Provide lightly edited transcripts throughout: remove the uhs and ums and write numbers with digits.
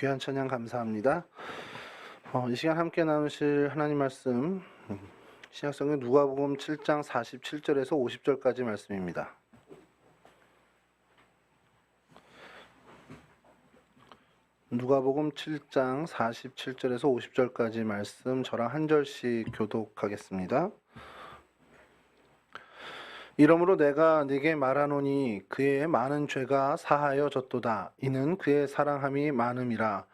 귀한 찬양 감사합니다. 이 시간 함께 나누실 하나님 말씀 신약성경 누가복음 7장 47절에서 50절까지 말씀입니다. 누가복음 7장 47절에서 50절까지 말씀 저랑 한 절씩 교독하겠습니다. 이러므로 내가 네게 말하노니 그의 많은 죄가 사하여졌도다. 이는 그의 사랑함이 많음이라.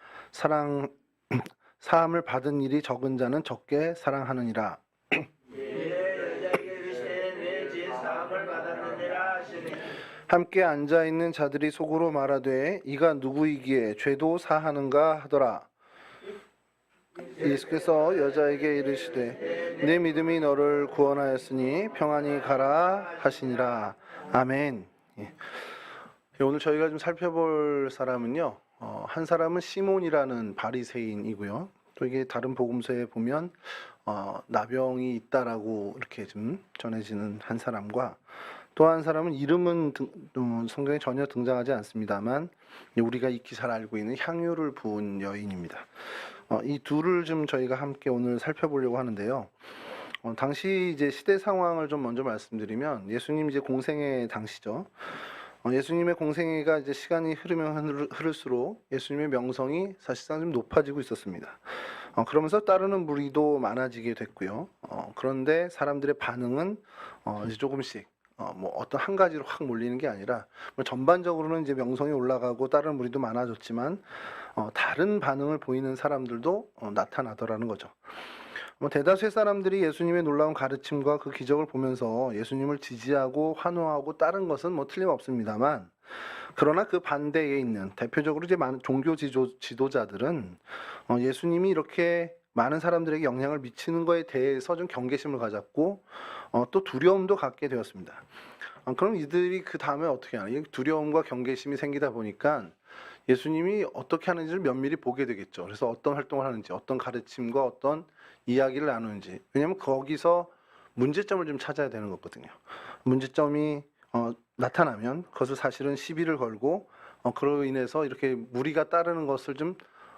사함을 받은 일이 적은 자는 적게 사랑하느니라. 함께 앉아있는 자들이 속으로 말하되 이가 누구이기에 죄도 사하는가 하더라. 예수께서 여자에게 이르시되 내 믿음이 너를 구원하였으니 평안히 가라 하시니라. 아멘. 오늘 저희가 좀 살펴볼 사람은요, 한 사람은 시몬이라는 바리새인이고요. 또 이게 다른 복음서에 보면 나병이 있다라고 이렇게 좀 전해지는 한 사람과 또 한 사람은 이름은 성경에 전혀 등장하지 않습니다만 우리가 익히 잘 알고 있는 향유를 부은 여인입니다. 이 둘을 좀 저희가 함께 오늘 살펴보려고 하는데요. 당시 이제 시대 상황을 좀 먼저 말씀드리면 예수님 이제 공생애 당시죠. 예수님의 공생애가 이제 시간이 흐르면 흐를수록 예수님의 명성이 사실상 좀 높아지고 있었습니다. 그러면서 따르는 무리도 많아지게 됐고요. 그런데 사람들의 반응은 이제 조금씩 뭐 어떤 한 가지로 확 몰리는 게 아니라 뭐 전반적으로는 이제 명성이 올라가고 따르는 무리도 많아졌지만 다른 반응을 보이는 사람들도 나타나더라는 거죠. 대다수의 사람들이 예수님의 놀라운 가르침과 그 기적을 보면서 예수님을 지지하고 환호하고 따른 것은 뭐 틀림없습니다만, 그러나 그 반대에 있는 대표적으로 이제 많은 종교 지도자들은 예수님이 이렇게 많은 사람들에게 영향을 미치는 것에 대해서 좀 경계심을 가졌고 또 두려움도 갖게 되었습니다. 그럼 이들이 그 다음에 어떻게 하나? 두려움과 경계심이 생기다 보니까 예수님이 어떻게 하는지를 면밀히 보게 되겠죠. 그래서 어떤 활동을 하는지, 어떤 가르침과 어떤 이야기를 나누는지. 왜냐하면 거기서 문제점을 좀 찾아야 되는 거거든요. 문제점이 나타나면 그것을 사실은 시비를 걸고 그로 인해서 이렇게 무리가 따르는 것을 좀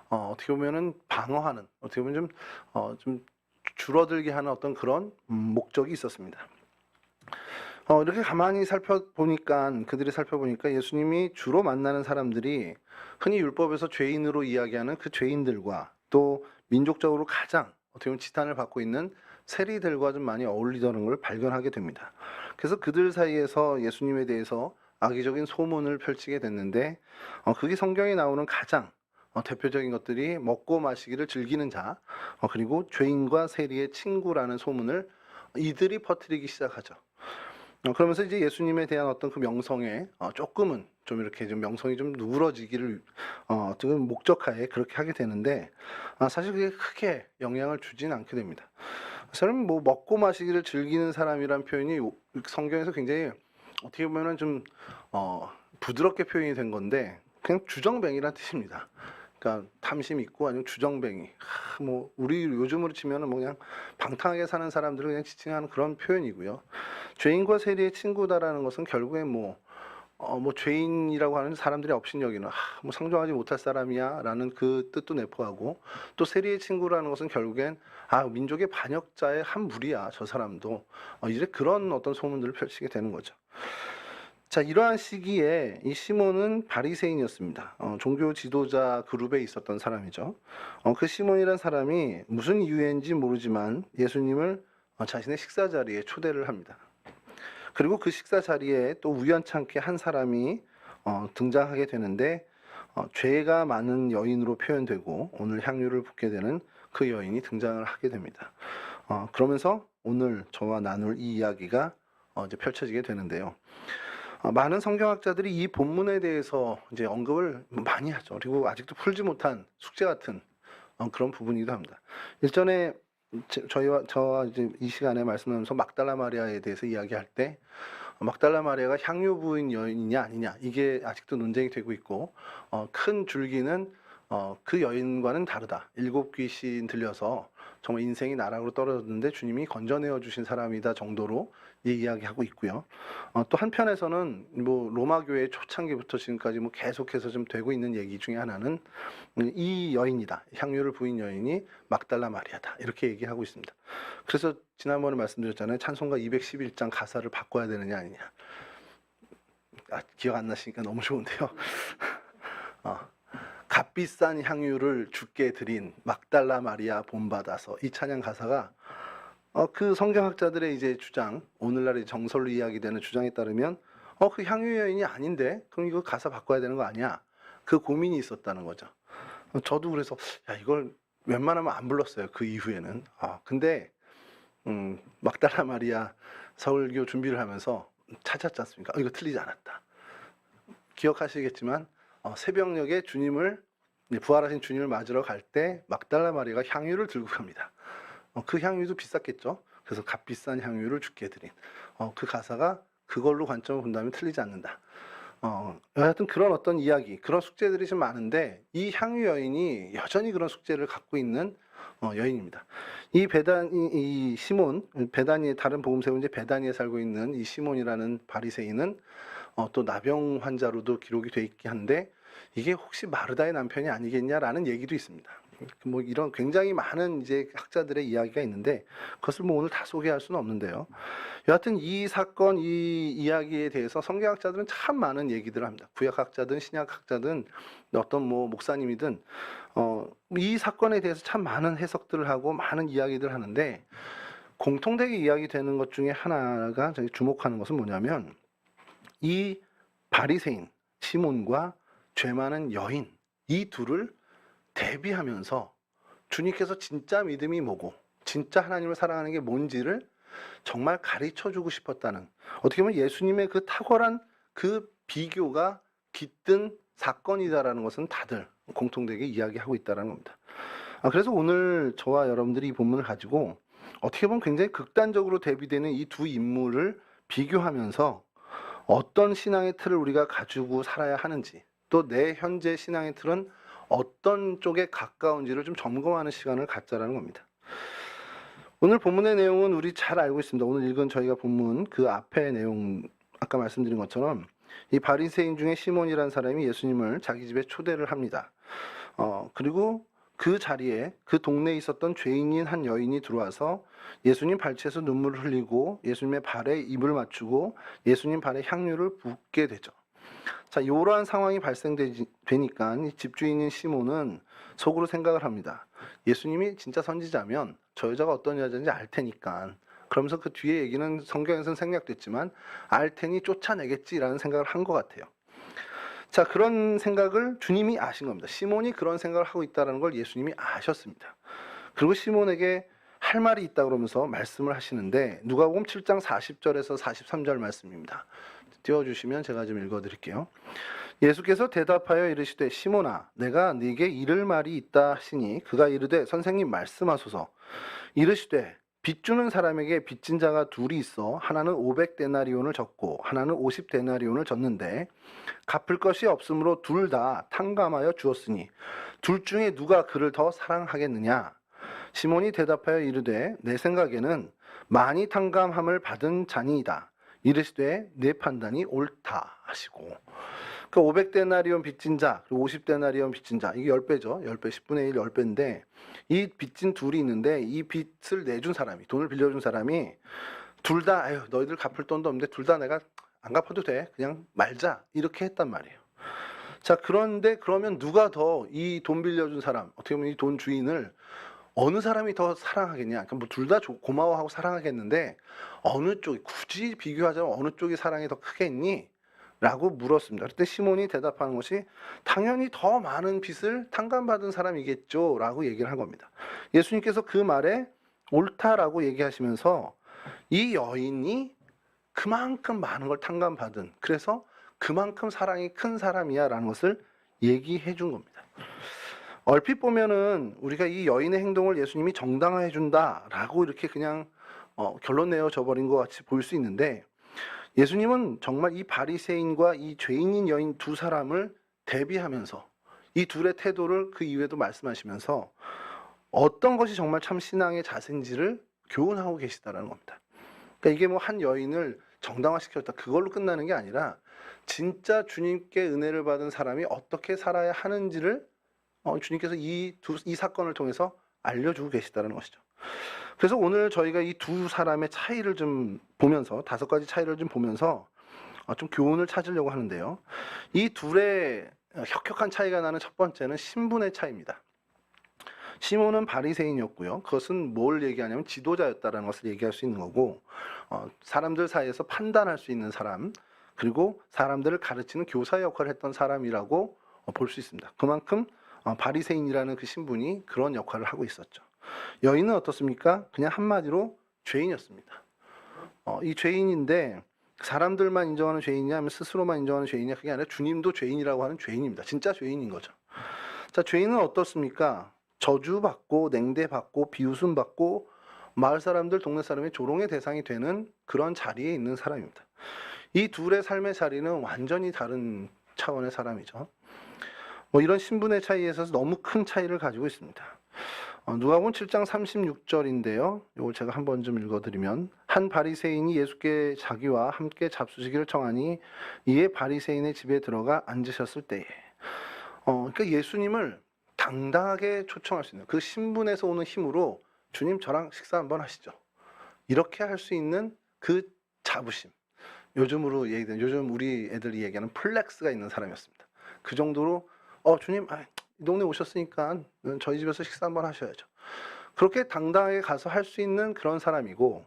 어떻게 보면은 방어하는, 어떻게 보면 좀 줄어들게 하는 어떤 그런 목적이 있었습니다. 이렇게 가만히 그들이 살펴보니까 예수님이 주로 만나는 사람들이 흔히 율법에서 죄인으로 이야기하는 그 죄인들과 또 민족적으로 가장 어떻게 보면 지탄을 받고 있는 세리들과 좀 많이 어울리더는 걸 발견하게 됩니다. 그래서 그들 사이에서 예수님에 대해서 악의적인 소문을 펼치게 됐는데 그게 성경에 나오는 가장 대표적인 것들이 먹고 마시기를 즐기는 자, 그리고 죄인과 세리의 친구라는 소문을 이들이 퍼뜨리기 시작하죠. 그러면서 이제 예수님에 대한 어떤 그 명성에 조금은 좀 이렇게 좀 명성이 좀 누그러지기를 어떤 목적하에 그렇게 하게 되는데 사실 그게 크게 영향을 주진 않게 됩니다. 사실은 뭐 먹고 마시기를 즐기는 사람이란 표현이 성경에서 굉장히 어떻게 보면은 좀 부드럽게 표현이 된 건데 그냥 주정뱅이란 뜻입니다. 그러니까 탐심 있고 아니면 주정뱅이. 뭐 우리 요즘으로 치면은 뭐 그냥 방탕하게 사는 사람들을 그냥 지칭하는 그런 표현이고요. 죄인과 세리의 친구다라는 것은 결국에 뭐 죄인이라고 하는 사람들이 업신여기는 뭐 상종하지 못할 사람이야라는 그 뜻도 내포하고, 또 세리의 친구라는 것은 결국엔 민족의 반역자의 한 무리야 저 사람도, 이제 그런 어떤 소문들을 펼치게 되는 거죠. 자, 이러한 시기에 이 시몬은 바리새인이었습니다. 종교 지도자 그룹에 있었던 사람이죠. 그 시몬이란 사람이 무슨 이유인지 모르지만 예수님을 자신의 식사 자리에 초대를 합니다. 그리고 그 식사 자리에 또 우연찮게 한 사람이 등장하게 되는데 죄가 많은 여인으로 표현되고 오늘 향유를 붓게 되는 그 여인이 등장을 하게 됩니다. 그러면서 오늘 저와 나눌 이 이야기가 이제 펼쳐지게 되는데요. 많은 성경학자들이 이 본문에 대해서 이제 언급을 많이 하죠. 그리고 아직도 풀지 못한 숙제 같은 그런 부분이기도 합니다. 일전에 저와 이제 이 시간에 말씀하면서 막달라 마리아에 대해서 이야기할 때 막달라 마리아가 향유 부인 여인이냐 아니냐 이게 아직도 논쟁이 되고 있고, 큰 줄기는 그 여인과는 다르다. 7 귀신 들려서 정말 인생이 나락으로 떨어졌는데 주님이 건져내어 주신 사람이다 정도로 이야기하고 있고요. 또 한편에서는 뭐 로마 교회 초창기부터 지금까지 뭐 계속해서 좀 되고 있는 얘기 중에 하나는 이 여인이다, 향유를 부인 여인이 막달라 마리아다, 이렇게 얘기하고 있습니다. 그래서 지난번에 말씀드렸잖아요. 찬송가 211장 가사를 바꿔야 되느냐 아니냐. 기억 안 나시니까 너무 좋은데요. 값비싼 향유를 주께 드린 막달라 마리아 본받아서, 이 찬양 가사가 그 성경학자들의 이제 주장, 오늘날의 정설로 이야기되는 주장에 따르면 그 향유 여인이 아닌데 그럼 이거 가사 바꿔야 되는 거 아니야? 그 고민이 있었다는 거죠. 저도 그래서 이걸 웬만하면 안 불렀어요. 그 이후에는. 근데 막달라 마리아 설교 준비를 하면서 찾았지 않습니까? 이거 틀리지 않았다. 기억하시겠지만 새벽녘에 주님을, 부활하신 주님을 맞으러 갈 때 막달라 마리아가 향유를 들고 갑니다. 그 향유도 비쌌겠죠. 그래서 값비싼 향유를 주께 드린, 그 가사가 그걸로 관점을 본다면 틀리지 않는다. 하여튼 그런 어떤 이야기, 그런 숙제들이 좀 많은데 이 향유 여인이 여전히 그런 숙제를 갖고 있는 여인입니다. 이 시몬, 베다니의, 다른 복음서에 이제 베다니에 살고 있는 이 시몬이라는 바리새인은 또 나병 환자로도 기록이 돼 있긴 한데 이게 혹시 마르다의 남편이 아니겠냐라는 얘기도 있습니다. 뭐 이런 굉장히 많은 이제 학자들의 이야기가 있는데 그것을 뭐 오늘 다 소개할 수는 없는데요. 여하튼 이 사건, 이 이야기에 대해서 성경학자들은 참 많은 얘기들을 합니다. 구약학자든 신약학자든 어떤 뭐 목사님이든 이 사건에 대해서 참 많은 해석들을 하고 많은 이야기들을 하는데 공통되게 이야기되는 것 중에 하나가 저희 주목하는 것은 뭐냐면 이 바리새인 시몬과 죄 많은 여인, 이 둘을 대비하면서 주님께서 진짜 믿음이 뭐고 진짜 하나님을 사랑하는 게 뭔지를 정말 가르쳐주고 싶었다는, 어떻게 보면 예수님의 그 탁월한 그 비교가 깃든 사건이다라는 것은 다들 공통되게 이야기하고 있다는 겁니다. 그래서 오늘 저와 여러분들이 이 본문을 가지고 어떻게 보면 굉장히 극단적으로 대비되는 이 두 인물을 비교하면서 어떤 신앙의 틀을 우리가 가지고 살아야 하는지, 또 내 현재 신앙의 틀은 어떤 쪽에 가까운지를 좀 점검하는 시간을 갖자라는 겁니다. 오늘 본문의 내용은 우리 잘 알고 있습니다. 오늘 읽은 저희가 본문 그 앞의 내용, 아까 말씀드린 것처럼 이 바리새인 중에 시몬이라는 사람이 예수님을 자기 집에 초대를 합니다. 그리고 그 자리에 그 동네에 있었던 죄인인 한 여인이 들어와서 예수님 발치에서 눈물을 흘리고 예수님의 발에 입을 맞추고 예수님 발에 향유를 붓게 되죠. 자, 이러한 상황이 발생되니까 이 집주인인 시몬은 속으로 생각을 합니다. 예수님이 진짜 선지자면 저 여자가 어떤 여자인지 알 테니까, 그러면서 그 뒤에 얘기는 성경에서는 생략됐지만 알 테니 쫓아내겠지라는 생각을 한 것 같아요. 자, 그런 생각을 주님이 아신 겁니다. 시몬이 그런 생각을 하고 있다는 걸 예수님이 아셨습니다. 그리고 시몬에게 할 말이 있다 그러면서 말씀을 하시는데 누가복음 7장 40절에서 43절 말씀입니다. 띄워주시면 제가 좀 읽어드릴게요. 예수께서 대답하여 이르시되 시몬아 내가 네게 이를 말이 있다 하시니 그가 이르되 선생님 말씀하소서. 이르시되 빚 주는 사람에게 빚진 자가 둘이 있어 하나는 500데나리온을 졌고 하나는 50데나리온을 졌는데 갚을 것이 없으므로 둘 다 탕감하여 주었으니 둘 중에 누가 그를 더 사랑하겠느냐. 시몬이 대답하여 이르되 내 생각에는 많이 탕감함을 받은 자니이다. 이르시되 내 판단이 옳다 하시고, 그 500데나리온 빚진 자, 그리고 50데나리온 빚진 자, 이게 10배죠. 10배, 10분의 1, 10배인데 이 빚진 둘이 있는데 이 빚을 내준 사람이, 돈을 빌려준 사람이 둘 다 아유 너희들 갚을 돈도 없는데 둘 다 내가 안 갚아도 돼, 그냥 말자, 이렇게 했단 말이에요. 자, 그런데 그러면 누가 더 이 돈 빌려준 사람, 어떻게 보면 이 돈 주인을 어느 사람이 더 사랑하겠냐? 그러니까 뭐 둘 다 고마워하고 사랑하겠는데 어느 쪽이, 굳이 비교하자면 어느 쪽이 사랑이 더 크겠니? 라고 물었습니다. 그때 시몬이 대답하는 것이 당연히 더 많은 빚을 탕감받은 사람이겠죠 라고 얘기를 한 겁니다. 예수님께서 그 말에 옳다라고 얘기하시면서 이 여인이 그만큼 많은 걸 탕감받은, 그래서 그만큼 사랑이 큰 사람이야 라는 것을 얘기해 준 겁니다. 얼핏 보면은 우리가 이 여인의 행동을 예수님이 정당화해 준다라고 이렇게 그냥 결론 내어져 버린 것 같이 보일 수 있는데, 예수님은 정말 이 바리새인과 이 죄인인 여인 두 사람을 대비하면서 이 둘의 태도를 그 이후에도 말씀하시면서 어떤 것이 정말 참 신앙의 자세인지를 교훈하고 계시다라는 겁니다. 그러니까 이게 뭐 한 여인을 정당화시켰다 그걸로 끝나는 게 아니라 진짜 주님께 은혜를 받은 사람이 어떻게 살아야 하는지를 주님께서 이 사건을 통해서 알려주고 계시다는 것이죠. 그래서 오늘 저희가 이 두 사람의 차이를 좀 보면서 5가지 차이를 좀 보면서 좀 교훈을 찾으려고 하는데요. 이 둘의 혁혁한 차이가 나는 첫 번째는 신분의 차이입니다. 시몬은 바리새인이었고요. 그것은 뭘 얘기하냐면 지도자였다라는 것을 얘기할 수 있는 거고, 사람들 사이에서 판단할 수 있는 사람, 그리고 사람들을 가르치는 교사의 역할을 했던 사람이라고 볼 수 있습니다. 그만큼 바리새인이라는 그 신분이 그런 역할을 하고 있었죠. 여인은 어떻습니까? 그냥 한마디로 죄인이었습니다. 이 죄인인데 사람들만 인정하는 죄인이냐 아니면 스스로만 인정하는 죄인이냐 그게 아니라 주님도 죄인이라고 하는 죄인입니다. 진짜 죄인인 거죠. 자, 죄인은 어떻습니까? 저주받고 냉대받고 비웃음받고 마을 사람들 동네 사람의 조롱의 대상이 되는 그런 자리에 있는 사람입니다. 이 둘의 삶의 자리는 완전히 다른 차원의 사람이죠. 뭐 이런 신분의 차이에 있어서 너무 큰 차이를 가지고 있습니다. 누가복음 7장 36절인데요. 이걸 제가 한번 좀 읽어드리면 한 바리새인이 예수께 자기와 함께 잡수시기를 청하니 이에 바리새인의 집에 들어가 앉으셨을 때에 그러니까 예수님을 당당하게 초청할 수 있는 그 신분에서 오는 힘으로 주님 저랑 식사 한번 하시죠. 이렇게 할 수 있는 그 자부심. 요즘 우리 애들이 얘기하는 플렉스가 있는 사람이었습니다. 그 정도로 주님 이 동네 오셨으니까 저희 집에서 식사 한번 하셔야죠. 그렇게 당당하게 가서 할 수 있는 그런 사람이고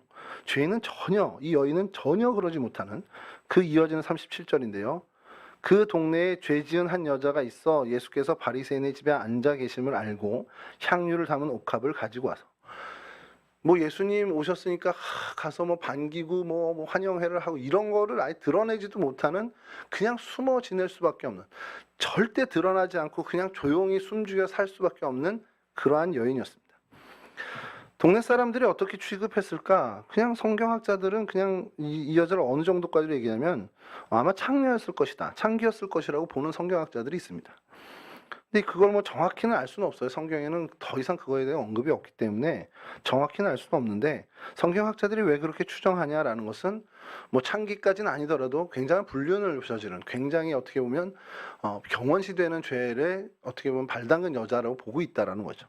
이 여인은 전혀 그러지 못하는 그 이어지는 37절인데요. 그 동네에 죄 지은 한 여자가 있어 예수께서 바리새인의 집에 앉아 계심을 알고 향유를 담은 옥합을 가지고 와서 뭐 예수님 오셨으니까 가서 뭐 반기고 뭐 환영회를 하고 이런 거를 아예 드러내지도 못하는 그냥 숨어 지낼 수밖에 없는 절대 드러나지 않고 그냥 조용히 숨죽여 살 수밖에 없는 그러한 여인이었습니다. 동네 사람들이 어떻게 취급했을까? 그냥 성경학자들은 그냥 이 여자를 어느 정도까지로 얘기하면 아마 창녀였을 것이다. 창기였을 것이라고 보는 성경학자들이 있습니다. 근데 그걸 뭐 정확히는 알 수는 없어요. 성경에는 더 이상 그거에 대한 언급이 없기 때문에 정확히는 알 수는 없는데 성경학자들이 왜 그렇게 추정하냐라는 것은 뭐 창기까지는 아니더라도 굉장한 불륜을 저지른 굉장히 어떻게 보면 경원시되는 죄를 어떻게 보면 발담근 여자라고 보고 있다라는 거죠.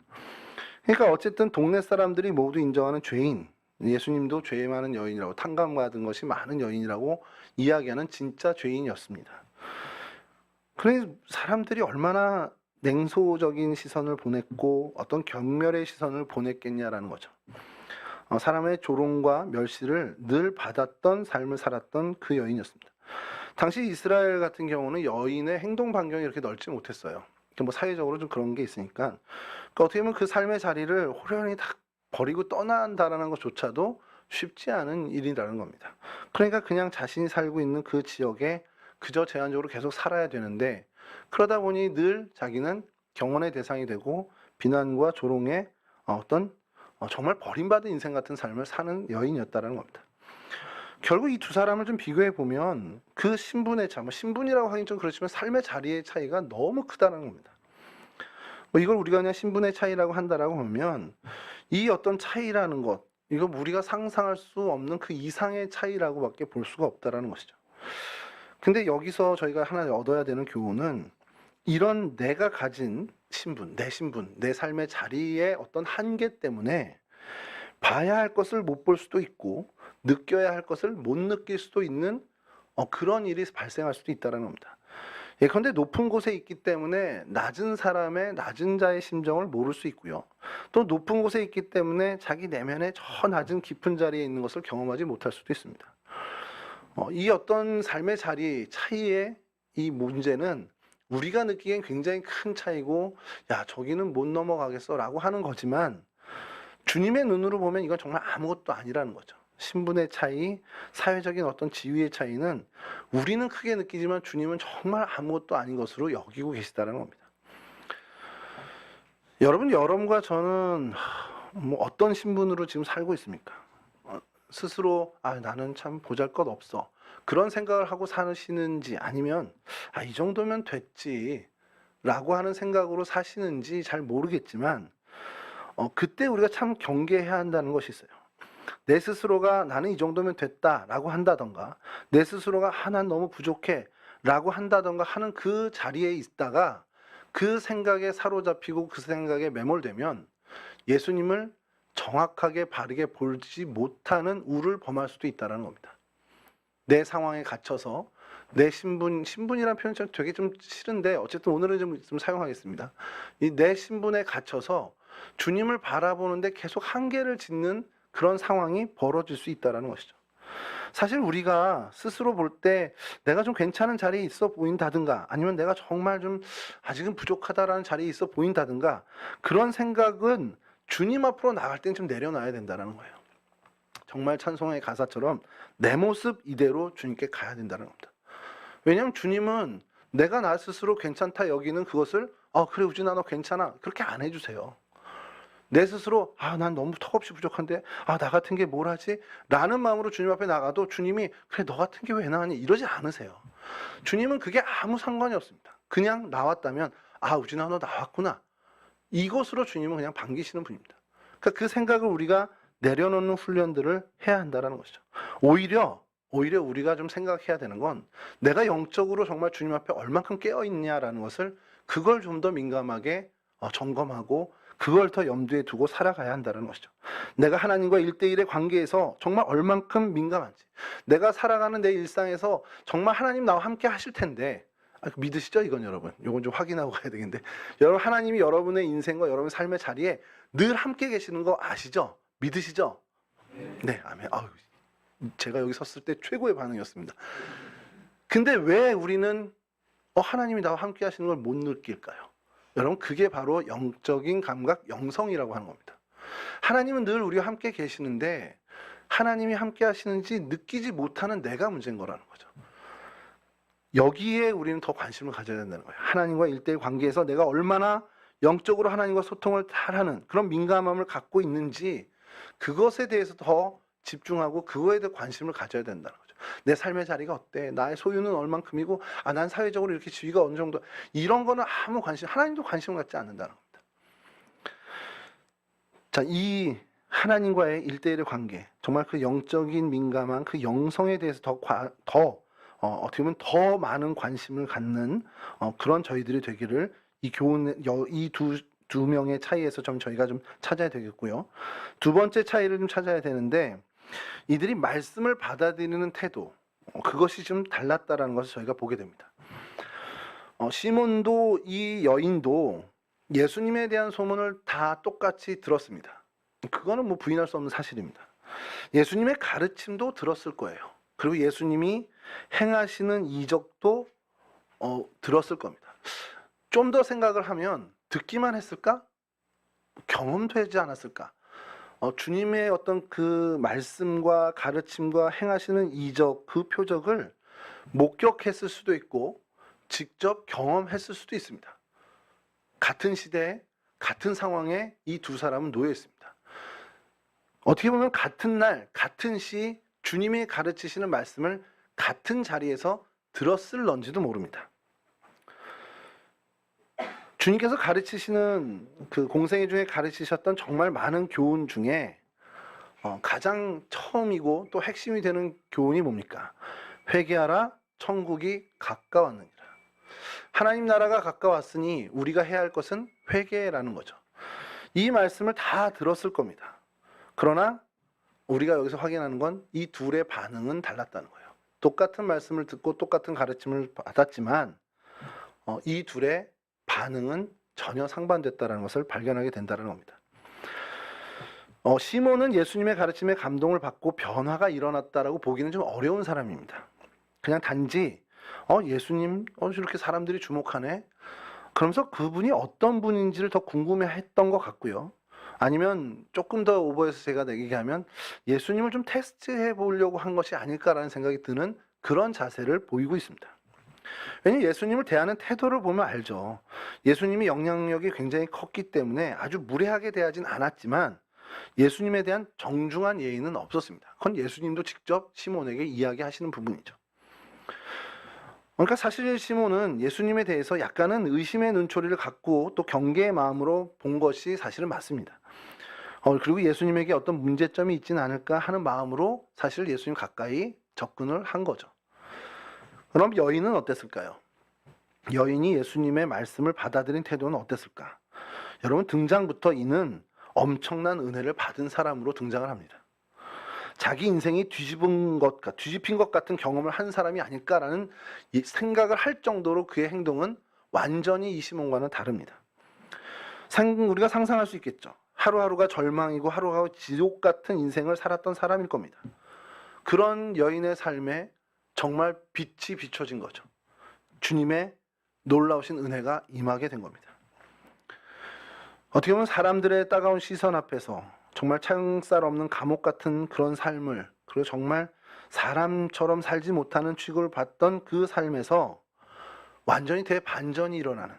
그러니까 어쨌든 동네 사람들이 모두 인정하는 죄인, 예수님도 죄 많은 여인이라고 탕감받은 것이 많은 여인이라고 이야기하는 진짜 죄인이었습니다. 그래서 사람들이 얼마나 냉소적인 시선을 보냈고 어떤 경멸의 시선을 보냈겠냐라는 거죠. 사람의 조롱과 멸시를 늘 받았던 삶을 살았던 그 여인이었습니다. 당시 이스라엘 같은 경우는 여인의 행동 반경이 이렇게 넓지 못했어요. 뭐 사회적으로 좀 그런 게 있으니까. 그러니까 어떻게 보면 그 삶의 자리를 호련히 다 버리고 떠난다라는 것조차도 쉽지 않은 일이라는 겁니다. 그러니까 그냥 자신이 살고 있는 그 지역에 그저 제한적으로 계속 살아야 되는데 그러다 보니 늘 자기는 경원의 대상이 되고 비난과 조롱의 정말 버림받은 인생 같은 삶을 사는 여인이었다는 겁니다. 결국 이 두 사람을 좀 비교해 보면 그 신분의 차, 신분이라고 하긴 좀 그렇지만 삶의 자리의 차이가 너무 크다는 겁니다. 이걸 우리가 그냥 신분의 차이라고 한다라고 하면 이 어떤 차이라는 것, 이거 우리가 상상할 수 없는 그 이상의 차이라고밖에 볼 수가 없다라는 것이죠. 근데 여기서 저희가 하나 얻어야 되는 교훈은 이런 내가 가진 신분, 내 삶의 자리의 어떤 한계 때문에 봐야 할 것을 못 볼 수도 있고 느껴야 할 것을 못 느낄 수도 있는 그런 일이 발생할 수도 있다는 겁니다. 예컨대 높은 곳에 있기 때문에 낮은 사람의 낮은 자의 심정을 모를 수 있고요. 또 높은 곳에 있기 때문에 자기 내면의 저 낮은 깊은 자리에 있는 것을 경험하지 못할 수도 있습니다. 이 어떤 삶의 자리 차이의 이 문제는 우리가 느끼기엔 굉장히 큰 차이고 야 저기는 못 넘어가겠어 라고 하는 거지만 주님의 눈으로 보면 이건 정말 아무것도 아니라는 거죠. 신분의 차이, 사회적인 어떤 지위의 차이는 우리는 크게 느끼지만 주님은 정말 아무것도 아닌 것으로 여기고 계시다는 겁니다. 여러분과 저는 뭐 어떤 신분으로 지금 살고 있습니까? 스스로 나는 참 보잘것없어 그런 생각을 하고 사시는지 아니면 이 정도면 됐지 라고 하는 생각으로 사시는지 잘 모르겠지만 그때 우리가 참 경계해야 한다는 것이 있어요. 내 스스로가 나는 이 정도면 됐다라고 한다던가, 내 스스로가 난 너무 부족해 라고 한다던가 하는 그 자리에 있다가 그 생각에 사로잡히고 그 생각에 매몰되면 예수님을 정확하게 바르게 보지 못하는 우를 범할 수도 있다는 겁니다. 내 상황에 갇혀서 내 신분이라는 표현 되게 좀 싫은데 어쨌든 오늘은 좀 사용하겠습니다. 이 내 신분에 갇혀서 주님을 바라보는데 계속 한계를 짓는 그런 상황이 벌어질 수 있다는 것이죠. 사실 우리가 스스로 볼 때 내가 좀 괜찮은 자리에 있어 보인다든가 아니면 내가 정말 좀 아직은 부족하다라는 자리에 있어 보인다든가 그런 생각은 주님 앞으로 나갈 땐 좀 내려놔야 된다는 거예요. 정말 찬송의 가사처럼 내 모습 이대로 주님께 가야 된다는 겁니다. 왜냐하면 주님은 내가 나 스스로 괜찮다 여기는 그것을 그래 우진아 너 괜찮아 그렇게 안 해주세요. 내 스스로 난 너무 턱없이 부족한데 나 같은 게 뭘 하지? 라는 마음으로 주님 앞에 나가도 주님이 그래 너 같은 게 왜 나왔니? 이러지 않으세요. 주님은 그게 아무 상관이 없습니다. 그냥 나왔다면 우진아 너 나왔구나. 이것으로 주님은 그냥 반기시는 분입니다. 그러니까 그 생각을 우리가 내려놓는 훈련들을 해야 한다는 것이죠. 오히려 우리가 좀 생각해야 되는 건 내가 영적으로 정말 주님 앞에 얼만큼 깨어있냐라는 것을 그걸 좀 더 민감하게 점검하고 그걸 더 염두에 두고 살아가야 한다는 것이죠. 내가 하나님과 1대1의 관계에서 정말 얼만큼 민감한지, 내가 살아가는 내 일상에서 정말 하나님 나와 함께 하실 텐데 믿으시죠? 이건 여러분. 이건 좀 확인하고 가야 되겠는데 여러분 하나님이 여러분의 인생과 여러분의 삶의 자리에 늘 함께 계시는 거 아시죠? 믿으시죠? 네, 아멘. 제가 여기 섰을 때 최고의 반응이었습니다. 근데 왜 우리는 하나님이 나와 함께 하시는 걸 못 느낄까요? 여러분 그게 바로 영적인 감각, 영성이라고 하는 겁니다. 하나님은 늘 우리와 함께 계시는데 하나님이 함께 하시는지 느끼지 못하는 내가 문제인 거라는 거죠. 여기에 우리는 더 관심을 가져야 된다는 거예요. 하나님과 1대1 관계에서 내가 얼마나 영적으로 하나님과 소통을 잘하는 그런 민감함을 갖고 있는지 그것에 대해서 더 집중하고 그거에 대해 관심을 가져야 된다는 거죠. 내 삶의 자리가 어때? 나의 소유는 얼만큼이고 난 사회적으로 이렇게 지위가 어느 정도 이런 거는 아무 하나님도 관심을 갖지 않는다는 겁니다. 자, 이 하나님과의 1대1의 관계 정말 그 영적인 민감한 그 영성에 대해서 어떻게 보면 더 많은 관심을 갖는 그런 저희들이 되기를 이 교훈 이 두 명의 차이에서 좀 저희가 좀 찾아야 되겠고요. 두 번째 차이를 좀 찾아야 되는데 이들이 말씀을 받아들이는 태도 그것이 좀 달랐다라는 것을 저희가 보게 됩니다. 시몬도 이 여인도 예수님에 대한 소문을 다 똑같이 들었습니다. 그거는 뭐 부인할 수 없는 사실입니다. 예수님의 가르침도 들었을 거예요. 그리고 예수님이 행하시는 이적도 들었을 겁니다. 좀 더 생각을 하면 듣기만 했을까? 경험되지 않았을까? 주님의 어떤 그 말씀과 가르침과 행하시는 이적, 그 표적을 목격했을 수도 있고 직접 경험했을 수도 있습니다. 같은 시대에 같은 상황에 이 두 사람은 놓여 있습니다. 어떻게 보면 같은 날, 같은 시 주님이 가르치시는 말씀을 같은 자리에서 들었을런지도 모릅니다. 주님께서 가르치시는 그 공생애 중에 가르치셨던 정말 많은 교훈 중에 가장 처음이고 또 핵심이 되는 교훈이 뭡니까? 회개하라, 천국이 가까웠느니라. 하나님 나라가 가까웠으니 우리가 해야 할 것은 회개라는 거죠. 이 말씀을 다 들었을 겁니다. 그러나 우리가 여기서 확인하는 건 이 둘의 반응은 달랐다는 거예요. 똑같은 말씀을 듣고 똑같은 가르침을 받았지만 이 둘의 반응은 전혀 상반됐다는 것을 발견하게 된다는 겁니다. 시몬은 예수님의 가르침에 감동을 받고 변화가 일어났다라고 보기는 좀 어려운 사람입니다. 그냥 단지 예수님 이렇게 사람들이 주목하네. 그러면서 그분이 어떤 분인지를 더 궁금해했던 것 같고요. 아니면 조금 더 오버해서 제가 얘기하면 예수님을 좀 테스트해 보려고 한 것이 아닐까라는 생각이 드는 그런 자세를 보이고 있습니다. 왜냐하면 예수님을 대하는 태도를 보면 알죠. 예수님이 영향력이 굉장히 컸기 때문에 아주 무례하게 대하진 않았지만 예수님에 대한 정중한 예의는 없었습니다. 그건 예수님도 직접 시몬에게 이야기하시는 부분이죠. 그러니까 사실 시몬은 예수님에 대해서 약간은 의심의 눈초리를 갖고 또 경계의 마음으로 본 것이 사실은 맞습니다. 그리고 예수님에게 어떤 문제점이 있지는 않을까 하는 마음으로 사실 예수님 가까이 접근을 한 거죠. 그럼 여인은 어땠을까요? 여인이 예수님의 말씀을 받아들인 태도는 어땠을까? 여러분, 등장부터 이는 엄청난 은혜를 받은 사람으로 등장을 합니다. 자기 인생이 뒤집힌 것 같은 경험을 한 사람이 아닐까라는 생각을 할 정도로 그의 행동은 완전히 이 시몬과는 다릅니다. 우리가 상상할 수 있겠죠. 하루하루가 절망이고 하루하루 지옥 같은 인생을 살았던 사람일 겁니다. 그런 여인의 삶에 정말 빛이 비춰진 거죠. 주님의 놀라우신 은혜가 임하게 된 겁니다. 어떻게 보면 사람들의 따가운 시선 앞에서 정말 창살 없는 감옥 같은 그런 삶을, 그리고 정말 사람처럼 살지 못하는 취급을 받던 그 삶에서 완전히 대반전이 일어나는,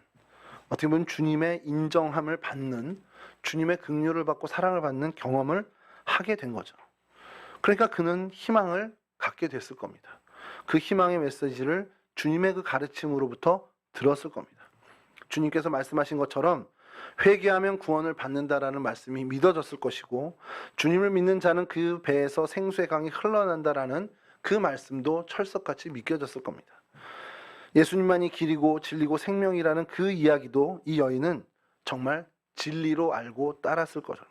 어떻게 보면 주님의 인정함을 받는, 주님의 긍휼을 받고 사랑을 받는 경험을 하게 된 거죠. 그러니까 그는 희망을 갖게 됐을 겁니다. 그 희망의 메시지를 주님의 그 가르침으로부터 들었을 겁니다. 주님께서 말씀하신 것처럼 회개하면 구원을 받는다라는 말씀이 믿어졌을 것이고, 주님을 믿는 자는 그 배에서 생수의 강이 흘러난다라는 그 말씀도 철석같이 믿겨졌을 겁니다. 예수님만이 길이고 진리고 생명이라는 그 이야기도 이 여인은 정말 진리로 알고 따랐을 거죠.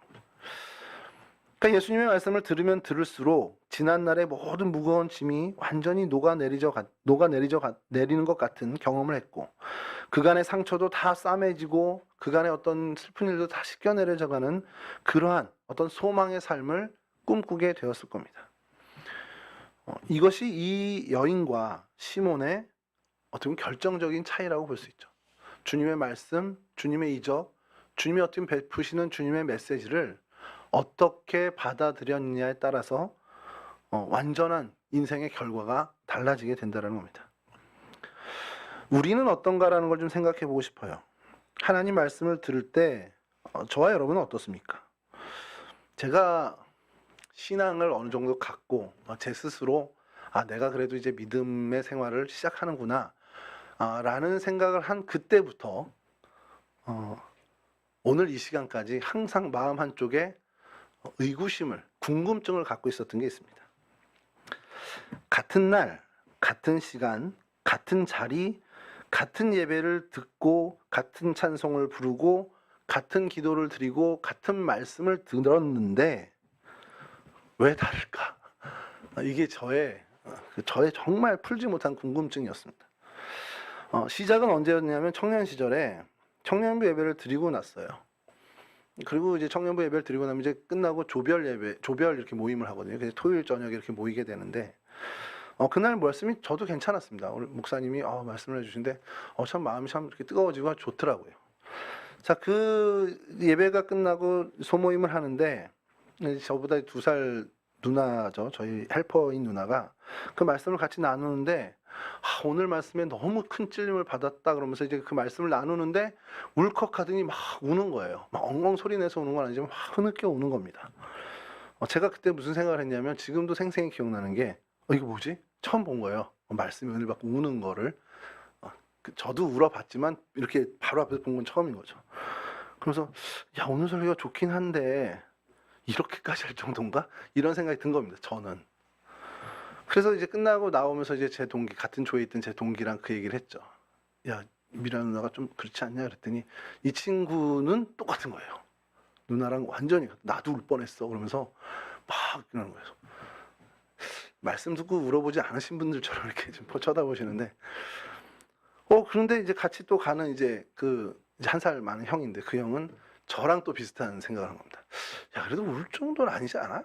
그러니까 예수님의 말씀을 들으면 들을수록 지난날의 모든 무거운 짐이 완전히 내리는 것 같은 경험을 했고, 그간의 상처도 다 싸매지고 그간의 어떤 슬픈 일도 다 씻겨내려져가는 그러한 어떤 소망의 삶을 꿈꾸게 되었을 겁니다. 이것이 이 여인과 시몬의 어떻게 보면 결정적인 차이라고 볼 수 있죠. 주님의 말씀, 주님의 이적, 주님이 어떻게 베푸시는 주님의 메시지를 어떻게 받아들였느냐에 따라서 완전한 인생의 결과가 달라지게 된다는 겁니다. 우리는 어떤가라는 걸 좀 생각해 보고 싶어요. 하나님 말씀을 들을 때 저와 여러분은 어떻습니까? 제가 신앙을 어느 정도 갖고 제 스스로 내가 그래도 이제 믿음의 생활을 시작하는구나 라는 생각을 한 그때부터 오늘 이 시간까지 항상 마음 한쪽에 의구심을, 궁금증을 갖고 있었던 게 있습니다. 같은 날, 같은 시간, 같은 자리, 같은 예배를 듣고 같은 찬송을 부르고 같은 기도를 드리고 같은 말씀을 들었는데 왜 다를까? 이게 저의 정말 풀지 못한 궁금증이었습니다. 시작은 언제였냐면 청년 시절에 청년부 예배를 드리고 났어요. 그리고 이제 청년부 예배를 드리고 나면 이제 끝나고 조별 이렇게 모임을 하거든요. 그래서 토요일 저녁에 이렇게 모이게 되는데 그날 말씀이 저도 괜찮았습니다. 오늘 목사님이 말씀을 해주신데 참 마음이 참 이렇게 뜨거워지고 좋더라고요. 자, 그 예배가 끝나고 소모임을 하는데 저보다 2살 누나죠. 저희 헬퍼인 누나가 그 말씀을 같이 나누는데 오늘 말씀에 너무 큰 찔림을 받았다 그러면서 이제 그 말씀을 나누는데 울컥하더니 막 우는 거예요. 막 엉엉 소리 내서 우는 건 아니지만 막 흐느껴 우는 겁니다. 제가 그때 무슨 생각을 했냐면 지금도 생생히 기억나는 게 이거 뭐지? 처음 본 거예요. 말씀이 은혜를 받고 우는 거를. 저도 울어봤지만 이렇게 바로 앞에서 본 건 처음인 거죠. 그래서 오늘 설교가 좋긴 한데 이렇게까지 할 정도인가? 이런 생각이 든 겁니다. 저는. 그래서 이제 끝나고 나오면서 이제 제 동기, 같은 조에 있던 제 동기랑 그 얘기를 했죠. 미라 누나가 좀 그렇지 않냐? 그랬더니 이 친구는 똑같은 거예요. 누나랑 완전히 나도 울 뻔했어. 그러면서 막 그러는 거예요. 말씀 듣고 울어보지 않으신 분들처럼 이렇게 좀 쳐다보시는데, 그런데 이제 같이 또 가는 이제 이제 1살 많은 형인데 그 형은 저랑 또 비슷한 생각을 한 겁니다. 그래도 울 정도는 아니지 않아?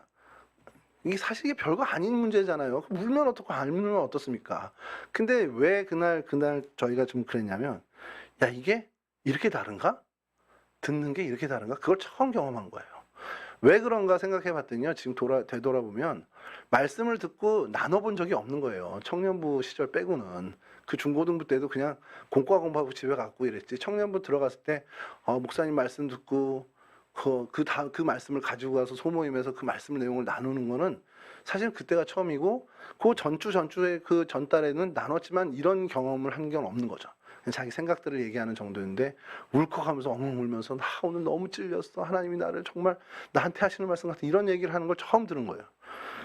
이게 사실 이게 별거 아닌 문제잖아요. 울면 어떻고 안 울면 어떻습니까? 근데 왜 그날 저희가 좀 그랬냐면, 이게 이렇게 다른가? 듣는 게 이렇게 다른가? 그걸 처음 경험한 거예요. 왜 그런가 생각해 봤더니요. 지금 되돌아보면 말씀을 듣고 나눠본 적이 없는 거예요. 청년부 시절 빼고는. 그 중고등부 때도 그냥 공과 공부하고 집에 갔고 이랬지. 청년부 들어갔을 때 목사님 말씀 듣고 그 말씀을 가지고 가서 소모임에서 그 말씀 내용을 나누는 거는 사실 그때가 처음이고, 그 전주에 그 전달에는 나눴지만 이런 경험을 한 건 없는 거죠. 자기 생각들을 얘기하는 정도인데 울컥하면서 엉엉 울면서 나 오늘 너무 찔렸어. 하나님이 나를 정말 나한테 하시는 말씀 같은 이런 얘기를 하는 걸 처음 들은 거예요.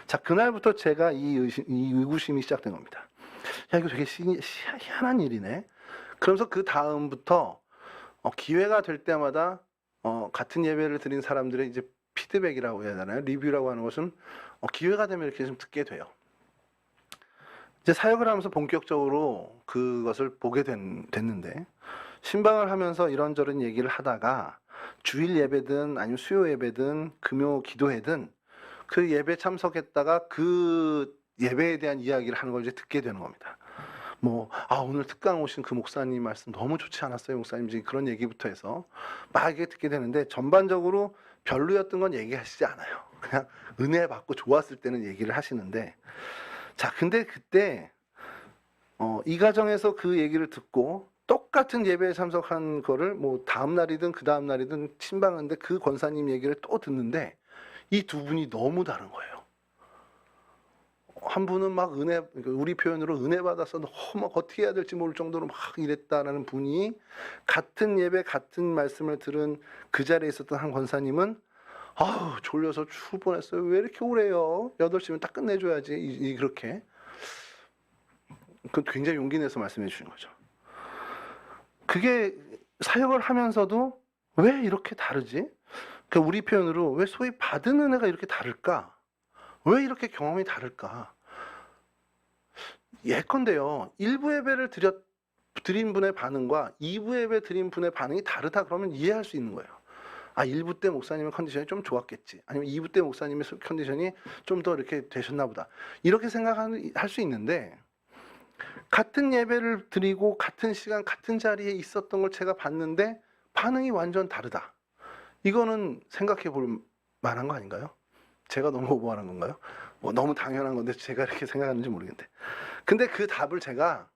자, 그날부터 제가 이 의구심이 시작된 겁니다. 야, 이거 되게 희한한 일이네. 그러면서 그 다음부터 기회가 될 때마다 같은 예배를 드린 사람들의 이제 피드백이라고 해야 되나요? 리뷰라고 하는 것은 기회가 되면 이렇게 좀 듣게 돼요. 이제 사역을 하면서 본격적으로 그것을 보게 됐는데, 신방을 하면서 이런저런 얘기를 하다가 주일 예배든 아니면 수요 예배든 금요 기도회든 그 예배 참석했다가 그 예배에 대한 이야기를 하는 걸 이제 듣게 되는 겁니다. 오늘 특강 오신 그 목사님 말씀 너무 좋지 않았어요, 목사님? 이제 그런 얘기부터 해서 막 이게 듣게 되는데, 전반적으로 별로였던 건 얘기하시지 않아요. 그냥 은혜 받고 좋았을 때는 얘기를 하시는데, 자, 근데 그때 이 가정에서 그 얘기를 듣고 똑같은 예배에 참석한 거를 다음 날이든 그 다음 날이든 신방하는데 그 권사님 얘기를 또 듣는데 이 두 분이 너무 다른 거예요. 한 분은 막 우리 표현으로 은혜 받아서 막 어떻게 해야 될지 모를 정도로 막 이랬다라는 분이, 같은 예배 같은 말씀을 들은 그 자리에 있었던 한 권사님은 아우 졸려서 죽을 뻔했어요. 왜 이렇게 오래요? 8시면 딱 끝내줘야지. 그렇게 굉장히 용기 내서 말씀해 주신 거죠. 그게 사역을 하면서도 왜 이렇게 다르지? 그러니까 우리 표현으로 왜 소위 받은 은혜가 이렇게 다를까? 왜 이렇게 경험이 다를까? 예컨대요, 1부 예배를 드린 분의 반응과 2부 예배 드린 분의 반응이 다르다 그러면 이해할 수 있는 거예요. 1부 때 목사님의 컨디션이 좀 좋았겠지. 아니면 2부 때 목사님의 컨디션이 좀 더 이렇게 되셨나 보다. 이렇게 생각할 수 있는데, 같은 예배를 드리고 같은 시간 같은 자리에 있었던 걸 제가 봤는데 반응이 완전 다르다. 이거는 생각해 볼 만한 거 아닌가요? 제가 너무 오버하는 건가요? 너무 당연한 건데 제가 이렇게 생각하는지 모르겠는데. 근데 그 답을 제가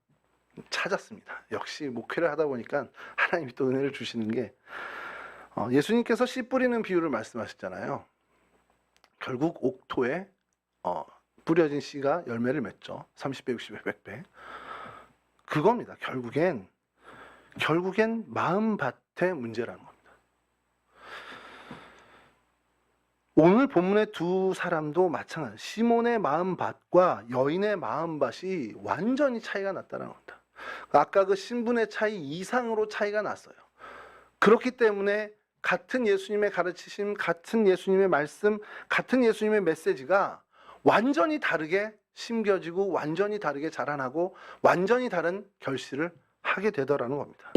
찾았습니다. 역시 목회를 하다 보니까 하나님이 또 은혜를 주시는 게, 예수님께서 씨 뿌리는 비유를 말씀하셨잖아요. 결국 옥토에 뿌려진 씨가 열매를 맺죠. 30배, 60배, 100배. 그겁니다. 결국엔 마음밭의 문제라는 겁니다. 오늘 본문의 두 사람도 마찬가지. 시몬의 마음밭과 여인의 마음밭이 완전히 차이가 났다는 겁니다. 아까 그 신분의 차이 이상으로 차이가 났어요. 그렇기 때문에 같은 예수님의 가르치심, 같은 예수님의 말씀, 같은 예수님의 메시지가 완전히 다르게 심겨지고 완전히 다르게 자라나고 완전히 다른 결실을 하게 되더라는 겁니다.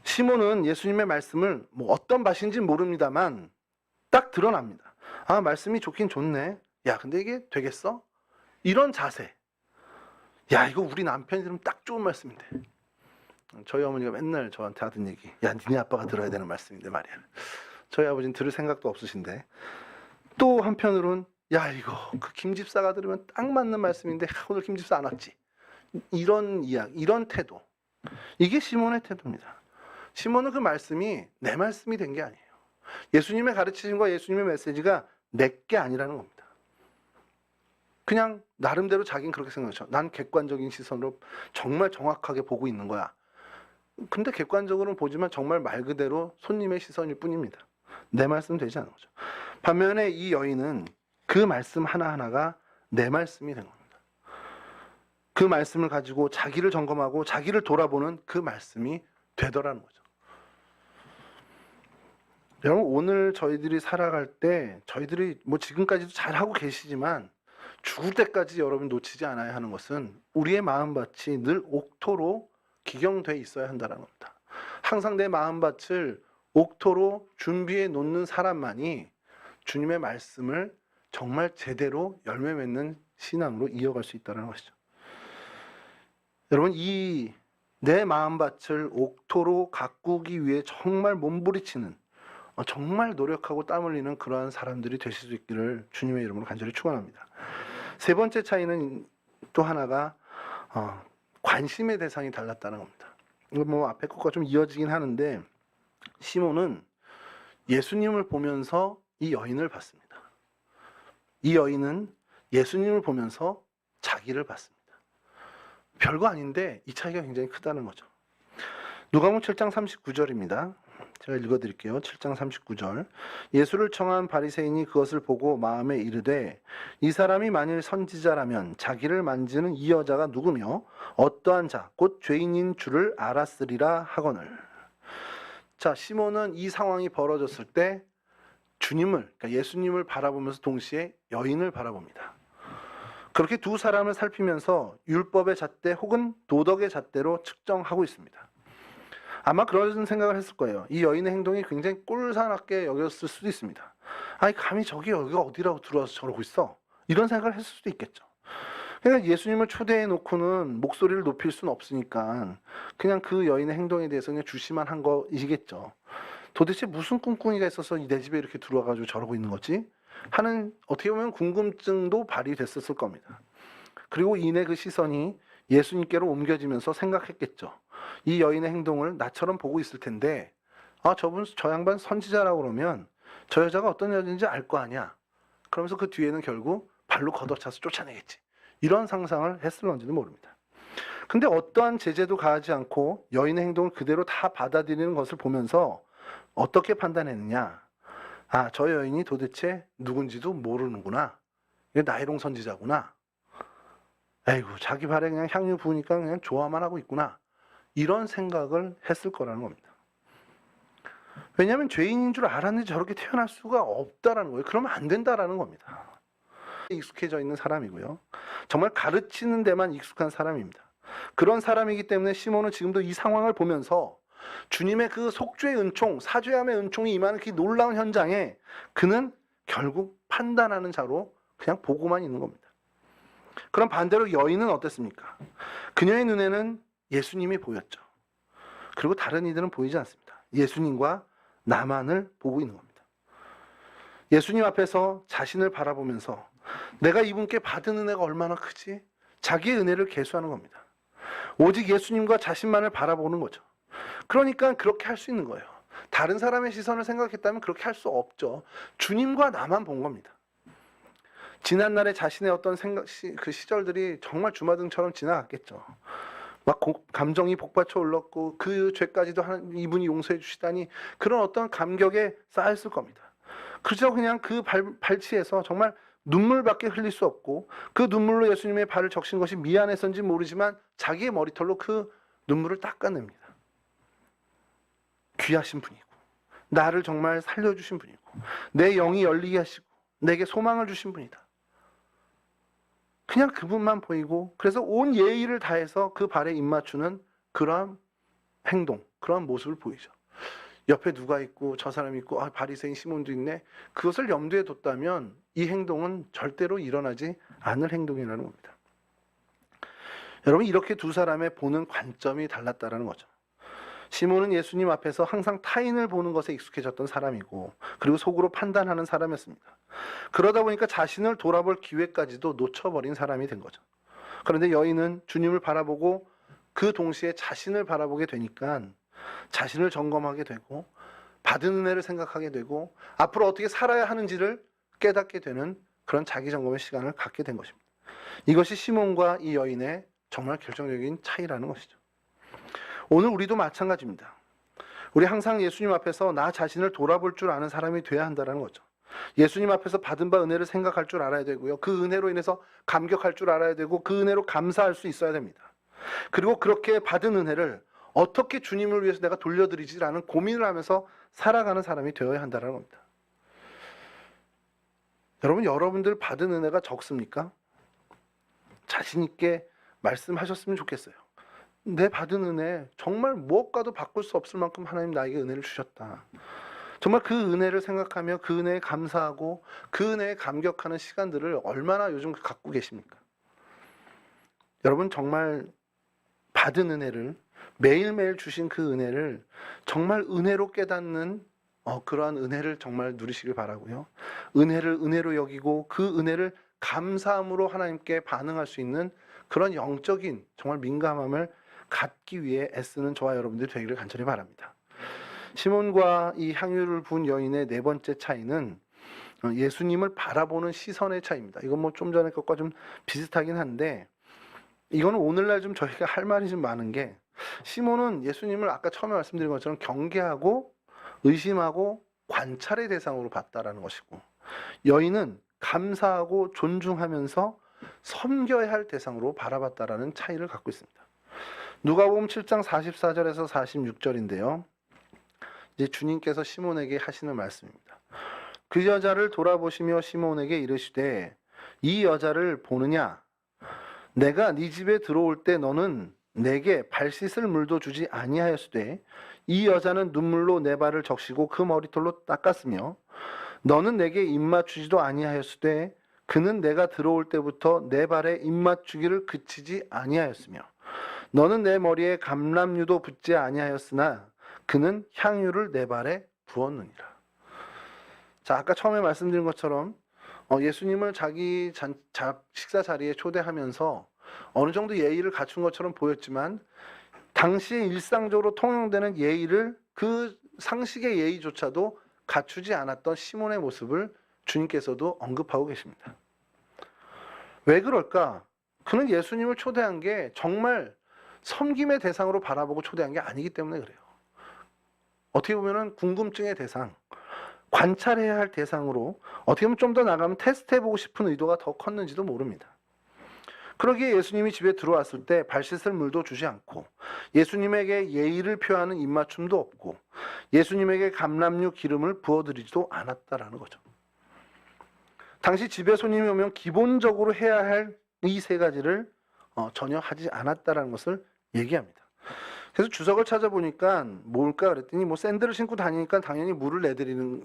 시몬은 예수님의 말씀을 어떤 밭인지 모릅니다만 딱 드러납니다. 말씀이 좋긴 좋네. 야, 근데 이게 되겠어? 이런 자세. 야, 이거 우리 남편이 들으면 딱 좋은 말씀인데. 저희 어머니가 맨날 저한테 하던 얘기. 야, 니네 아빠가 들어야 되는 말씀인데 말이야. 저희 아버지는 들을 생각도 없으신데. 또 한편으로는 야, 이거 그 김집사가 들으면 딱 맞는 말씀인데 오늘 김집사 안 왔지. 이런 이야기, 이런 태도. 이게 시몬의 태도입니다. 시몬은 그 말씀이 내 말씀이 된 게 아니에요. 예수님의 가르치심과 예수님의 메시지가 내 게 아니라는 겁니다. 그냥 나름대로 자기는 그렇게 생각하죠. 난 객관적인 시선으로 정말 정확하게 보고 있는 거야. 근데 객관적으로는 보지만 정말 말 그대로 손님의 시선일 뿐입니다. 내 말씀 되지 않은 거죠. 반면에 이 여인은 그 말씀 하나하나가 내 말씀이 된 겁니다. 그 말씀을 가지고 자기를 점검하고 자기를 돌아보는 그 말씀이 되더라는 거죠. 여러분, 오늘 저희들이 살아갈 때 저희들이 지금까지도 잘하고 계시지만 죽을 때까지 여러분 놓치지 않아야 하는 것은 우리의 마음밭이 늘 옥토로 기경돼 있어야 한다는 겁니다. 항상 내 마음밭을 옥토로 준비해 놓는 사람만이 주님의 말씀을 정말 제대로 열매 맺는 신앙으로 이어갈 수 있다는 것이죠. 여러분, 이 내 마음밭을 옥토로 가꾸기 위해 정말 몸부리치는, 정말 노력하고 땀 흘리는 그러한 사람들이 되실 수 있기를 주님의 이름으로 간절히 축원합니다. 세 번째 차이는 또 하나가 관심의 대상이 달랐다는 겁니다. 이거 앞에 것과 좀 이어지긴 하는데, 시몬은 예수님을 보면서 이 여인을 봤습니다. 이 여인은 예수님을 보면서 자기를 봤습니다. 별거 아닌데 이 차이가 굉장히 크다는 거죠. 누가복음 7장 39절입니다. 제가 읽어드릴게요. 7장 39절. 예수를 청한 바리새인이 그것을 보고 마음에 이르되 이 사람이 만일 선지자라면 자기를 만지는 이 여자가 누구며 어떠한 자 곧 죄인인 줄을 알았으리라 하거늘. 자, 시몬은 이 상황이 벌어졌을 때 주님을, 그러니까 예수님을 바라보면서 동시에 여인을 바라봅니다. 그렇게 두 사람을 살피면서 율법의 잣대 혹은 도덕의 잣대로 측정하고 있습니다. 아마 그런 생각을 했을 거예요. 이 여인의 행동이 굉장히 꼴사납게 여겼을 수도 있습니다. 아니 감히 여기가 어디라고 들어와서 저러고 있어? 이런 생각을 했을 수도 있겠죠. 그러니까 예수님을 초대해 놓고는 목소리를 높일 수는 없으니까 그냥 그 여인의 행동에 대해서 그냥 주시만 한 것이겠죠. 도대체 무슨 꿍꿍이가 있어서 내 집에 이렇게 들어와가지고 저러고 있는 거지? 하는 어떻게 보면 궁금증도 발휘됐었을 겁니다. 그리고 이내 그 시선이 예수님께로 옮겨지면서 생각했겠죠. 이 여인의 행동을 나처럼 보고 있을 텐데 저 양반 선지자라고 그러면 저 여자가 어떤 여자인지 알 거 아니야. 그러면서 그 뒤에는 결국 발로 걷어차서 쫓아내겠지. 이런 상상을 했을런지도 모릅니다. 근데 어떠한 제재도 가하지 않고 여인의 행동을 그대로 다 받아들이는 것을 보면서 어떻게 판단했느냐. 저 여인이 도대체 누군지도 모르는구나. 이게 나이롱 선지자구나. 에이구, 자기 발에 그냥 향유 부으니까 그냥 좋아만 하고 있구나. 이런 생각을 했을 거라는 겁니다. 왜냐하면 죄인인 줄 알았는데 저렇게 태어날 수가 없다라는 거예요. 그러면 안 된다라는 겁니다. 익숙해져 있는 사람이고요. 정말 가르치는 데만 익숙한 사람입니다. 그런 사람이기 때문에 시몬은 지금도 이 상황을 보면서 주님의 그 속죄의 은총, 사죄함의 은총이 임하는 그 놀라운 현장에 그는 결국 판단하는 자로 그냥 보고만 있는 겁니다. 그럼 반대로 여인은 어땠습니까? 그녀의 눈에는 예수님이 보였죠. 그리고 다른 이들은 보이지 않습니다. 예수님과 나만을 보고 있는 겁니다. 예수님 앞에서 자신을 바라보면서 내가 이분께 받은 은혜가 얼마나 크지? 자기의 은혜를 계수하는 겁니다. 오직 예수님과 자신만을 바라보는 거죠. 그러니까 그렇게 할 수 있는 거예요. 다른 사람의 시선을 생각했다면 그렇게 할 수 없죠. 주님과 나만 본 겁니다. 지난날에 자신의 어떤 그 시절들이 정말 주마등처럼 지나갔겠죠. 막 감정이 복받쳐 올랐고 그 죄까지도 이분이 용서해 주시다니 그런 어떤 감격에 쌓였을 겁니다. 그저 그냥 그 발치에서 정말 눈물밖에 흘릴 수 없고 그 눈물로 예수님의 발을 적신 것이 미안해서인지 모르지만 자기의 머리털로 그 눈물을 닦아냅니다. 귀하신 분이고 나를 정말 살려주신 분이고 내 영이 열리게 하시고 내게 소망을 주신 분이다. 그냥 그분만 보이고 그래서 온 예의를 다해서 그 발에 입맞추는 그러한 행동, 그러한 모습을 보이죠. 옆에 누가 있고 저 사람이 있고 바리새인 시몬도 있네. 그것을 염두에 뒀다면 이 행동은 절대로 일어나지 않을 행동이라는 겁니다. 여러분 이렇게 두 사람의 보는 관점이 달랐다는 거죠. 시몬은 예수님 앞에서 항상 타인을 보는 것에 익숙해졌던 사람이고 그리고 속으로 판단하는 사람이었습니다. 그러다 보니까 자신을 돌아볼 기회까지도 놓쳐버린 사람이 된 거죠. 그런데 여인은 주님을 바라보고 그 동시에 자신을 바라보게 되니까 자신을 점검하게 되고 받은 은혜를 생각하게 되고 앞으로 어떻게 살아야 하는지를 깨닫게 되는 그런 자기 점검의 시간을 갖게 된 것입니다. 이것이 시몬과 이 여인의 정말 결정적인 차이라는 것이죠. 오늘 우리도 마찬가지입니다. 우리 항상 예수님 앞에서 나 자신을 돌아볼 줄 아는 사람이 돼야 한다는 거죠. 예수님 앞에서 받은 바 은혜를 생각할 줄 알아야 되고요. 그 은혜로 인해서 감격할 줄 알아야 되고 그 은혜로 감사할 수 있어야 됩니다. 그리고 그렇게 받은 은혜를 어떻게 주님을 위해서 내가 돌려드리지라는 고민을 하면서 살아가는 사람이 되어야 한다는 겁니다. 여러분들 받은 은혜가 적습니까? 자신 있게 말씀하셨으면 좋겠어요. 내 받은 은혜 정말 무엇과도 바꿀 수 없을 만큼 하나님 나에게 은혜를 주셨다. 정말 그 은혜를 생각하며 그 은혜에 감사하고 그 은혜에 감격하는 시간들을 얼마나 요즘 갖고 계십니까? 여러분 정말 받은 은혜를 매일매일 주신 그 은혜를 정말 은혜로 깨닫는 그러한 은혜를 정말 누리시길 바라고요. 은혜를 은혜로 여기고 그 은혜를 감사함으로 하나님께 반응할 수 있는 그런 영적인 정말 민감함을 갖기 위해 애쓰는 저와 여러분들이 되기를 간절히 바랍니다. 시몬과 이 향유를 부은 여인의 네 번째 차이는 예수님을 바라보는 시선의 차이입니다. 이건 뭐 좀 전에 것과 좀 비슷하긴 한데, 이거는 오늘날 좀 저희가 할 말이 좀 많은 게, 시몬은 예수님을 아까 처음에 말씀드린 것처럼 경계하고 의심하고 관찰의 대상으로 봤다라는 것이고, 여인은 감사하고 존중하면서 섬겨야 할 대상으로 바라봤다라는 차이를 갖고 있습니다. 누가복음 7장 44절에서 46절인데요. 이제 주님께서 시몬에게 하시는 말씀입니다. 그 여자를 돌아보시며 시몬에게 이르시되 이 여자를 보느냐? 내가 네 집에 들어올 때 너는 내게 발 씻을 물도 주지 아니하였으되 이 여자는 눈물로 내 발을 적시고 그 머리털로 닦았으며 너는 내게 입맞추지도 아니하였으되 그는 내가 들어올 때부터 내 발에 입맞추기를 그치지 아니하였으며 너는 내 머리에 감람유도 붓지 아니하였으나 그는 향유를 내 발에 부었느니라. 자, 아까 처음에 말씀드린 것처럼 예수님을 자기 식사 자리에 초대하면서 어느 정도 예의를 갖춘 것처럼 보였지만 당시에 일상적으로 통용되는 예의를, 그 상식의 예의조차도 갖추지 않았던 시몬의 모습을 주님께서도 언급하고 계십니다. 왜 그럴까? 그는 예수님을 초대한 게 정말 섬김의 대상으로 바라보고 초대한 게 아니기 때문에 그래요. 어떻게 보면 궁금증의 대상, 관찰해야 할 대상으로, 어떻게 보면 좀 더 나가면 테스트해보고 싶은 의도가 더 컸는지도 모릅니다. 그러기에 예수님이 집에 들어왔을 때 발 씻을 물도 주지 않고, 예수님에게 예의를 표하는 입맞춤도 없고, 예수님에게 감람유 기름을 부어드리지도 않았다라는 거죠. 당시 집에 손님이 오면 기본적으로 해야 할 이 세 가지를 전혀 하지 않았다라는 것을 얘기합니다. 그래서 주석을 찾아보니까 뭘까 그랬더니 뭐 샌들을 신고 다니니까 당연히 물을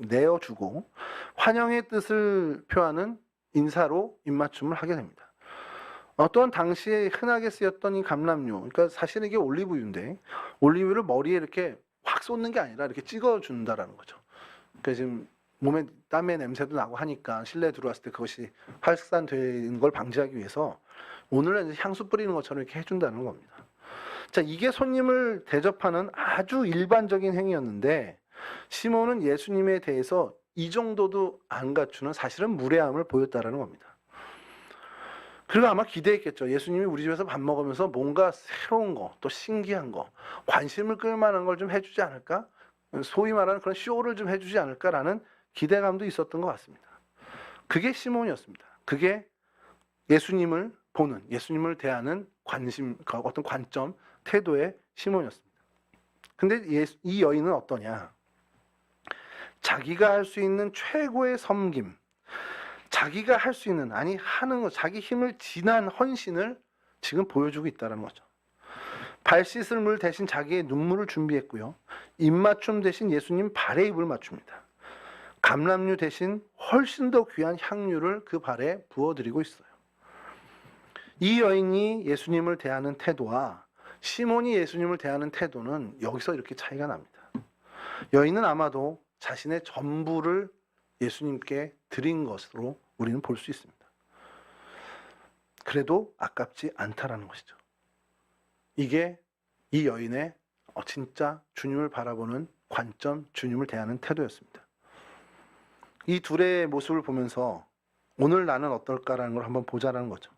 내어주고 환영의 뜻을 표하는 인사로 입맞춤을 하게 됩니다. 또한 당시에 흔하게 쓰였던 이 감람유, 그러니까 사실은 이게 올리브유인데 올리브유를 머리에 이렇게 확 쏟는 게 아니라 이렇게 찍어준다라는 거죠. 그러니까 지금 몸에 땀의 냄새도 나고 하니까 실내에 들어왔을 때 그것이 활산되는 걸 방지하기 위해서 오늘은 이제 향수 뿌리는 것처럼 이렇게 해준다는 겁니다. 자, 이게 손님을 대접하는 아주 일반적인 행위였는데 시몬은 예수님에 대해서 이 정도도 안 갖추는 사실은 무례함을 보였다라는 겁니다. 그리고 아마 기대했겠죠. 예수님이 우리 집에서 밥 먹으면서 뭔가 새로운 거, 또 신기한 거, 관심을 끌 만한 걸 좀 해주지 않을까? 소위 말하는 그런 쇼를 좀 해주지 않을까라는 기대감도 있었던 것 같습니다. 그게 시몬이었습니다. 그게 예수님을 보는, 예수님을 대하는 관심, 어떤 관점, 태도의 시몬이었습니다. 근데 이 여인은 어떠냐? 자기가 할 수 있는 최고의 섬김, 자기가 할 수 있는, 아니 하는 것, 자기 힘을 지난 헌신을 지금 보여주고 있다는 거죠. 발 씻을 물 대신 자기의 눈물을 준비했고요. 입맞춤 대신 예수님 발에 입을 맞춥니다. 감람유 대신 훨씬 더 귀한 향유를 그 발에 부어드리고 있어요. 이 여인이 예수님을 대하는 태도와 시몬이 예수님을 대하는 태도는 여기서 이렇게 차이가 납니다. 여인은 아마도 자신의 전부를 예수님께 드린 것으로 우리는 볼 수 있습니다. 그래도 아깝지 않다라는 것이죠. 이게 이 여인의 진짜 주님을 바라보는 관점, 주님을 대하는 태도였습니다. 이 둘의 모습을 보면서 오늘 나는 어떨까라는 걸 한번 보자라는 거죠.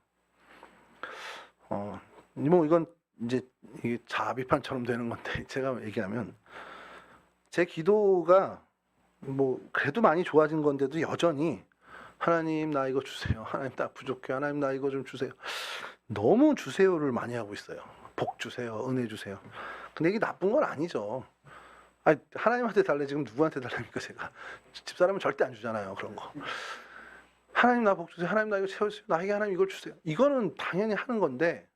뭐 이건 이제 이게 자아 비판처럼 되는 건데 제가 얘기하면 제 기도가 뭐 그래도 많이 좋아진 건데도 여전히 하나님 나 이거 주세요. 하나님 나 부족해. 하나님 나 이거 좀 주세요. 너무 주세요를 많이 하고 있어요. 복 주세요. 은혜 주세요. 근데 이게 나쁜 건 아니죠. 아니, 하나님한테 달래 지금 누구한테 달랍니까 제가. 집사람은 절대 안 주잖아요. 그런 거. 하나님 나 복 주세요. 하나님 나 이거 채워주세요. 나에게 하나님 이걸 주세요. 이거는 당연히 하는 건데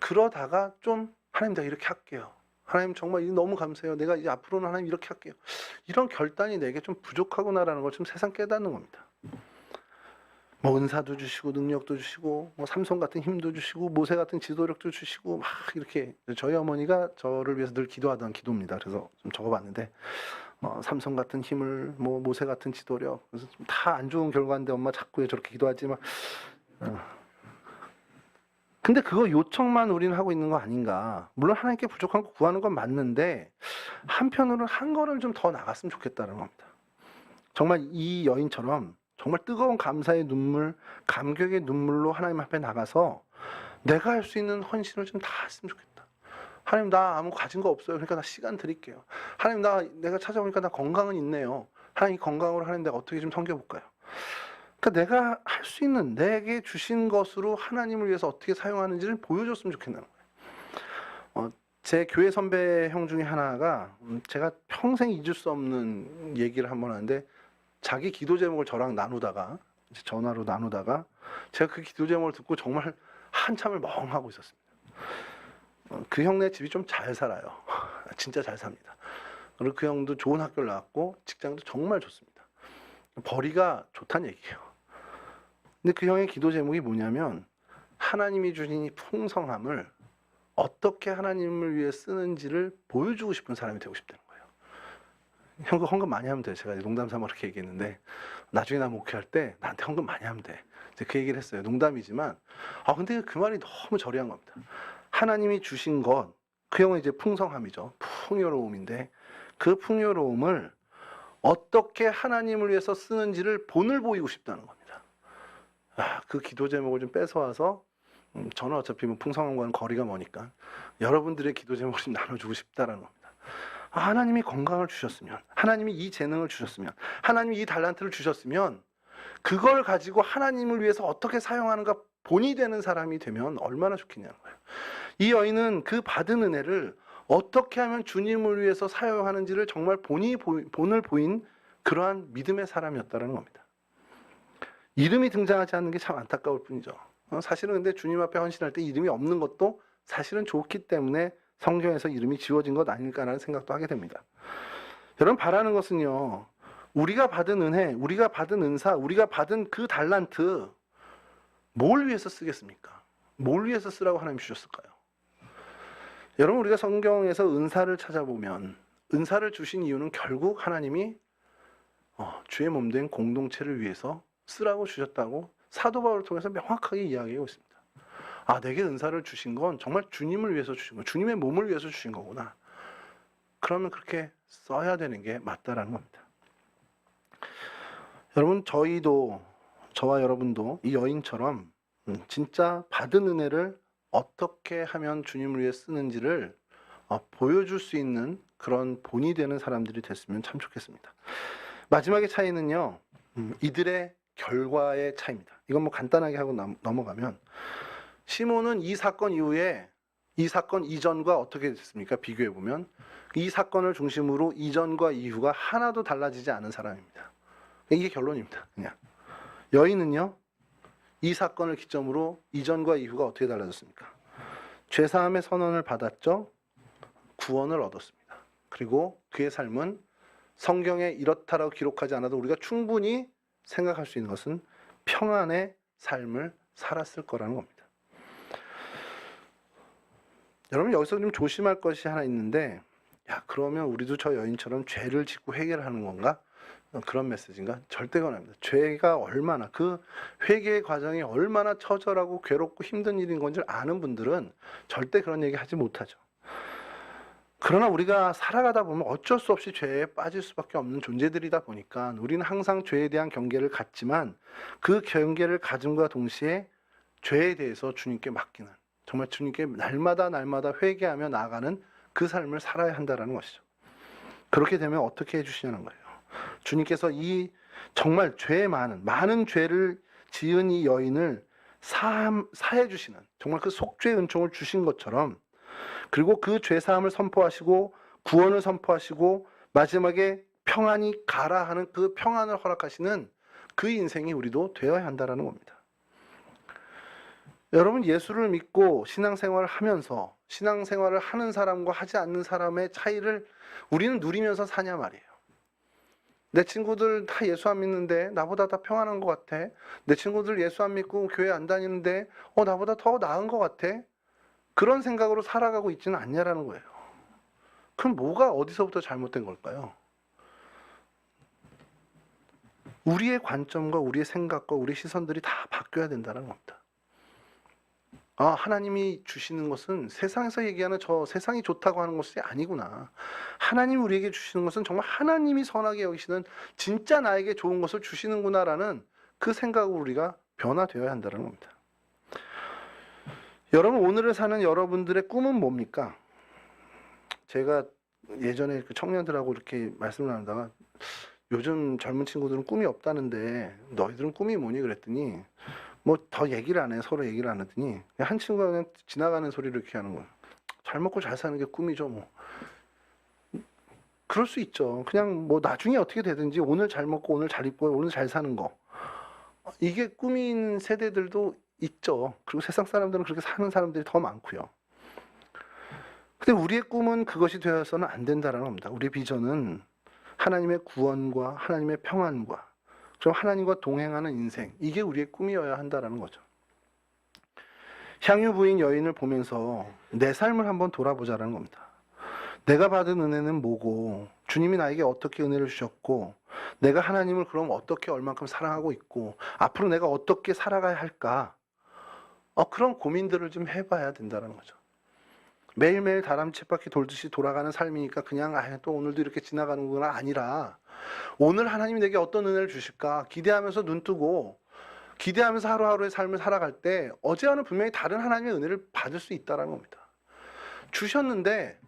그러다가 좀 하나님 내가 이렇게 할게요. 하나님 정말 너무 감사해요. 내가 이제 앞으로는 하나님 이렇게 할게요. 이런 결단이 내게 좀 부족하구나라는 걸 좀 세상 깨닫는 겁니다. 뭐 은사도 주시고 능력도 주시고 뭐 삼손 같은 힘도 주시고 모세 같은 지도력도 주시고 막 이렇게 저희 어머니가 저를 위해서 늘 기도하던 기도입니다. 그래서 좀 적어봤는데 삼손 같은 힘을 뭐 모세 같은 지도력 그래서 다 안 좋은 결과인데 엄마 자꾸 왜 저렇게 기도하지 막 근데 그거 요청만 우리는 하고 있는 거 아닌가. 물론 하나님께 부족한 거 구하는 건 맞는데 한편으로는 한 걸음 좀 더 나갔으면 좋겠다는 겁니다. 정말 이 여인처럼 정말 뜨거운 감사의 눈물, 감격의 눈물로 하나님 앞에 나가서 내가 할 수 있는 헌신을 좀 다 했으면 좋겠다. 하나님, 나 아무 가진 거 없어요. 그러니까 나 시간 드릴게요. 하나님, 내가 찾아보니까 나 건강은 있네요. 하나님, 이 건강으로 하나님 내가 어떻게 좀 섬겨볼까요? 그러니까 내가 할 수 있는, 내게 주신 것으로 하나님을 위해서 어떻게 사용하는지를 보여줬으면 좋겠다는 거예요. 제 교회 선배 형 중에 하나가 제가 평생 잊을 수 없는 얘기를 한번 하는데, 자기 기도 제목을 저랑 나누다가, 전화로 나누다가 제가 그 기도 제목을 듣고 정말 한참을 멍하고 있었습니다. 그 형네 집이 좀 잘 살아요. 진짜 잘 삽니다. 그리고 그 형도 좋은 학교를 나왔고 직장도 정말 좋습니다. 벌이가 좋다는 얘기예요. 근데 그 형의 기도 제목이 뭐냐면, 하나님이 주신 이 풍성함을 어떻게 하나님을 위해 쓰는지를 보여주고 싶은 사람이 되고 싶다는 거예요. 형, 그 헌금 많이 하면 돼. 제가 농담 삼아 그렇게 얘기했는데, 나중에 나 목회할 때 나한테 헌금 많이 하면 돼. 이제 그 얘기를 했어요. 농담이지만, 근데 그 말이 너무 저리한 겁니다. 하나님이 주신 것, 그 형은 이제 풍성함이죠. 풍요로움인데, 그 풍요로움을 어떻게 하나님을 위해서 쓰는지를 본을 보이고 싶다는 겁니다. 그 기도 제목을 좀 뺏어와서, 저는 어차피 뭐 풍성함과는 거리가 머니까 여러분들의 기도 제목을 좀 나눠주고 싶다라는 겁니다. 하나님이 건강을 주셨으면, 하나님이 이 재능을 주셨으면, 하나님이 이 달란트를 주셨으면 그걸 가지고 하나님을 위해서 어떻게 사용하는가 본이 되는 사람이 되면 얼마나 좋겠냐는 거예요. 이 여인은 그 받은 은혜를 어떻게 하면 주님을 위해서 사용하는지를 정말 본을 보인 그러한 믿음의 사람이었다는 겁니다. 이름이 등장하지 않는 게 참 안타까울 뿐이죠. 사실은 근데 주님 앞에 헌신할 때 이름이 없는 것도 사실은 좋기 때문에 성경에서 이름이 지워진 것 아닐까라는 생각도 하게 됩니다. 여러분, 바라는 것은요, 우리가 받은 은혜, 우리가 받은 은사, 우리가 받은 그 달란트, 뭘 위해서 쓰겠습니까? 뭘 위해서 쓰라고 하나님 주셨을까요? 여러분, 우리가 성경에서 은사를 찾아보면 은사를 주신 이유는 결국 하나님이 주의 몸 된 공동체를 위해서 쓰라고 주셨다고 사도 바울을 통해서 명확하게 이야기하고 있습니다. 내게 은사를 주신 건 정말 주님을 위해서 주신 거, 주님의 몸을 위해서 주신 거구나. 그러면 그렇게 써야 되는 게 맞다라는 겁니다. 여러분, 저와 여러분도 이 여인처럼 진짜 받은 은혜를 어떻게 하면 주님을 위해 쓰는지를 보여줄 수 있는 그런 본이 되는 사람들이 됐으면 참 좋겠습니다. 마지막의 차이는요, 이들의 결과의 차이입니다. 이건 뭐 간단하게 하고 넘어가면, 시몬은 이 사건 이후에, 이 사건 이전과 어떻게 됐습니까? 비교해보면 이 사건을 중심으로 이전과 이후가 하나도 달라지지 않은 사람입니다. 이게 결론입니다. 그냥 여인은요, 이 사건을 기점으로 이전과 이후가 어떻게 달라졌습니까? 죄사함의 선언을 받았죠. 구원을 얻었습니다. 그리고 그의 삶은 성경에 이렇다라고 기록하지 않아도 우리가 충분히 생각할 수 있는 것은 평안의 삶을 살았을 거라는 겁니다. 여러분, 여기서 좀 조심할 것이 하나 있는데, 그러면 우리도 저 여인처럼 죄를 짓고 회개를 하는 건가? 그런 메시지인가? 절대 그건 아닙니다. 죄가 얼마나, 그 회개의 과정이 얼마나 처절하고 괴롭고 힘든 일인 건지를 아는 분들은 절대 그런 얘기 하지 못하죠. 그러나 우리가 살아가다 보면 어쩔 수 없이 죄에 빠질 수밖에 없는 존재들이다 보니까 우리는 항상 죄에 대한 경계를 갖지만, 그 경계를 가짐과 동시에 죄에 대해서 주님께 맡기는, 정말 주님께 날마다 회개하며 나아가는 그 삶을 살아야 한다는 것이죠. 그렇게 되면 어떻게 해주시냐는 거예요. 주님께서 이 정말 많은 죄를 지은 이 여인을 사해 주시는, 정말 그 속죄의 은총을 주신 것처럼, 그리고 그 죄사함을 선포하시고 구원을 선포하시고 마지막에 평안이 가라 하는 그 평안을 허락하시는 그 인생이 우리도 되어야 한다는 겁니다. 여러분, 예수를 믿고 신앙생활을 하면서 신앙생활을 하는 사람과 하지 않는 사람의 차이를 우리는 누리면서 사냐 말이에요. 내 친구들 다 예수 안 믿는데 나보다 다 평안한 것 같아. 내 친구들 예수 안 믿고 교회 안 다니는데 나보다 더 나은 것 같아. 그런 생각으로 살아가고 있지는 않냐라는 거예요. 그럼 뭐가 어디서부터 잘못된 걸까요? 우리의 관점과 우리의 생각과 우리의 시선들이 다 바뀌어야 된다는 겁니다. 하나님이 주시는 것은 세상에서 얘기하는 저 세상이 좋다고 하는 것이 아니구나. 하나님이 우리에게 주시는 것은 정말 하나님이 선하게 여기시는 진짜 나에게 좋은 것을 주시는구나라는 그 생각으로 우리가 변화되어야 한다는 겁니다. 여러분, 오늘을 사는 여러분들의 꿈은 뭡니까? 제가 예전에 그 청년들하고 이렇게 말씀을 나누다가 요즘 젊은 친구들은 꿈이 없다는데 너희들은 꿈이 뭐니? 그랬더니 뭐 더 얘기를 안 해. 서로 얘기를 안 하더니 한 친구가 그냥 지나가는 소리를 이렇게 하는 거예요. 잘 먹고 잘 사는 게 꿈이죠 뭐. 그럴 수 있죠. 그냥 뭐 나중에 어떻게 되든지 오늘 잘 먹고 오늘 잘 입고 오늘 잘 사는 거, 이게 꿈인 세대들도 있죠. 그리고 세상 사람들은 그렇게 사는 사람들이 더 많고요. 근데 우리의 꿈은 그것이 되어서는 안 된다는 겁니다. 우리의 비전은 하나님의 구원과 하나님의 평안과 그럼 하나님과 동행하는 인생, 이게 우리의 꿈이어야 한다는 거죠. 향유 부인 여인을 보면서 내 삶을 한번 돌아보자는 겁니다. 내가 받은 은혜는 뭐고, 주님이 나에게 어떻게 은혜를 주셨고, 내가 하나님을 그럼 어떻게 얼만큼 사랑하고 있고, 앞으로 내가 어떻게 살아가야 할까, 그런 고민들을 좀 해봐야 된다는 거죠. 매일매일 다람쥐 쳇바퀴 돌듯이 돌아가는 삶이니까 그냥 또 오늘도 이렇게 지나가는구나 아니라, 오늘 하나님이 내게 어떤 은혜를 주실까 기대하면서 눈뜨고 기대하면서 하루하루의 삶을 살아갈 때 어제와는 분명히 다른 하나님의 은혜를 받을 수 있다는 겁니다. 주셨는데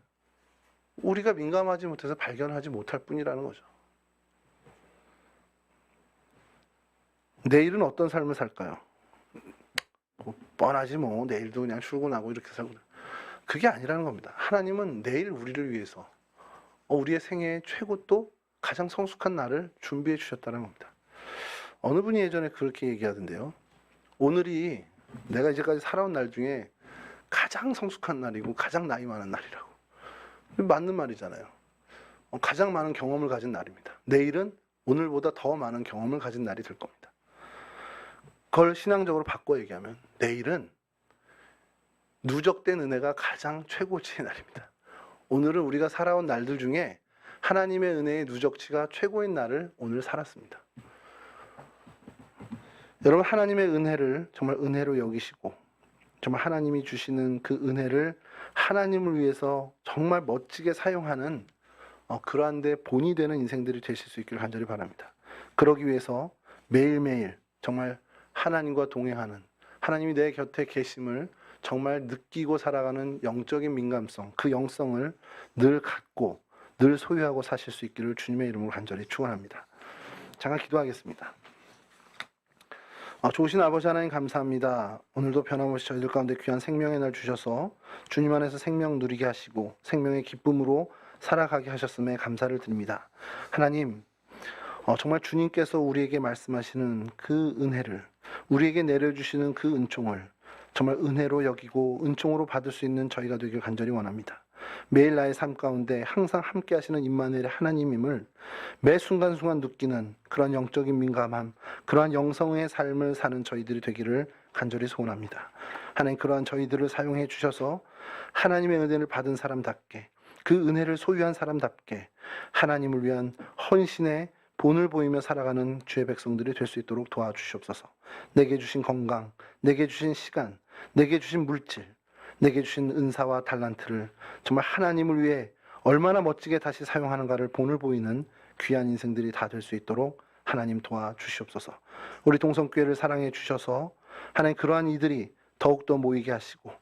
우리가 민감하지 못해서 발견하지 못할 뿐이라는 거죠. 내일은 어떤 삶을 살까요? 뻔하지 뭐. 내일도 그냥 출근하고 이렇게 살고. 그게 아니라는 겁니다. 하나님은 내일 우리를 위해서 우리의 생애의 최고 또 가장 성숙한 날을 준비해 주셨다는 겁니다. 어느 분이 예전에 그렇게 얘기하던데요. 오늘이 내가 이제까지 살아온 날 중에 가장 성숙한 날이고 가장 나이 많은 날이라고. 맞는 말이잖아요. 가장 많은 경험을 가진 날입니다. 내일은 오늘보다 더 많은 경험을 가진 날이 될 겁니다. 그걸 신앙적으로 바꿔 얘기하면 내일은 누적된 은혜가 가장 최고치의 날입니다. 오늘은 우리가 살아온 날들 중에 하나님의 은혜의 누적치가 최고인 날을 오늘 살았습니다. 여러분, 하나님의 은혜를 정말 은혜로 여기시고 정말 하나님이 주시는 그 은혜를 하나님을 위해서 정말 멋지게 사용하는 그러한 데 본이 되는 인생들이 되실 수 있기를 간절히 바랍니다. 그러기 위해서 매일매일 정말 하나님과 동행하는, 하나님이 내 곁에 계심을 정말 느끼고 살아가는 영적인 민감성, 그 영성을 늘 갖고 늘 소유하고 사실 수 있기를 주님의 이름으로 간절히 축원합니다. 잠깐 기도하겠습니다. 좋으신 아버지 하나님 감사합니다. 오늘도 변함없이 저희들 가운데 귀한 생명의 날 주셔서 주님 안에서 생명 누리게 하시고 생명의 기쁨으로 살아가게 하셨음에 감사를 드립니다. 하나님, 정말 주님께서 우리에게 말씀하시는 그 은혜를, 우리에게 내려주시는 그 은총을 정말 은혜로 여기고 은총으로 받을 수 있는 저희가 되길 간절히 원합니다. 매일 나의 삶 가운데 항상 함께 하시는 임마누엘의 하나님임을 매 순간순간 느끼는 그런 영적인 민감함, 그러한 영성의 삶을 사는 저희들이 되기를 간절히 소원합니다. 하나님, 그러한 저희들을 사용해 주셔서 하나님의 은혜를 받은 사람답게, 그 은혜를 소유한 사람답게 하나님을 위한 헌신의 본을 보이며 살아가는 주의 백성들이 될 수 있도록 도와주시옵소서. 내게 주신 건강, 내게 주신 시간, 내게 주신 물질, 내게 주신 은사와 달란트를 정말 하나님을 위해 얼마나 멋지게 다시 사용하는가를 본을 보이는 귀한 인생들이 다 될 수 있도록 하나님 도와주시옵소서. 우리 동성교회를 사랑해 주셔서 하나님, 그러한 이들이 더욱더 모이게 하시고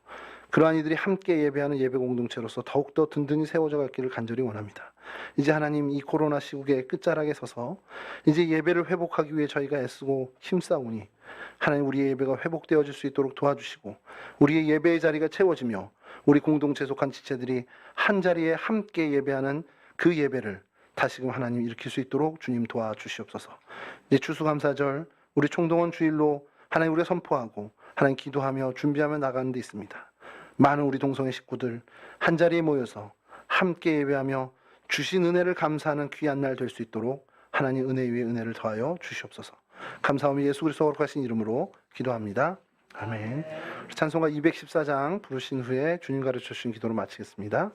그러한 이들이 함께 예배하는 예배 공동체로서 더욱더 든든히 세워져 갈 길을 간절히 원합니다. 이제 하나님, 이 코로나 시국의 끝자락에 서서 이제 예배를 회복하기 위해 저희가 애쓰고 힘싸우니 하나님, 우리의 예배가 회복되어질 수 있도록 도와주시고 우리의 예배의 자리가 채워지며 우리 공동체에 속한 지체들이 한 자리에 함께 예배하는 그 예배를 다시금 하나님 일으킬 수 있도록 주님 도와주시옵소서. 이제 추수감사절 우리 총동원 주일로 하나님 우리가 선포하고 하나님 기도하며 준비하며 나가는 데 있습니다. 많은 우리 동성의 식구들 한 자리에 모여서 함께 예배하며 주신 은혜를 감사하는 귀한 날 될 수 있도록 하나님 은혜 위에 은혜를 더하여 주시옵소서. 감사하며 예수 그리스도 거룩하신 이름으로 기도합니다. 아멘. 찬송가 214장 부르신 후에 주님 가르쳐 주신 기도로 마치겠습니다.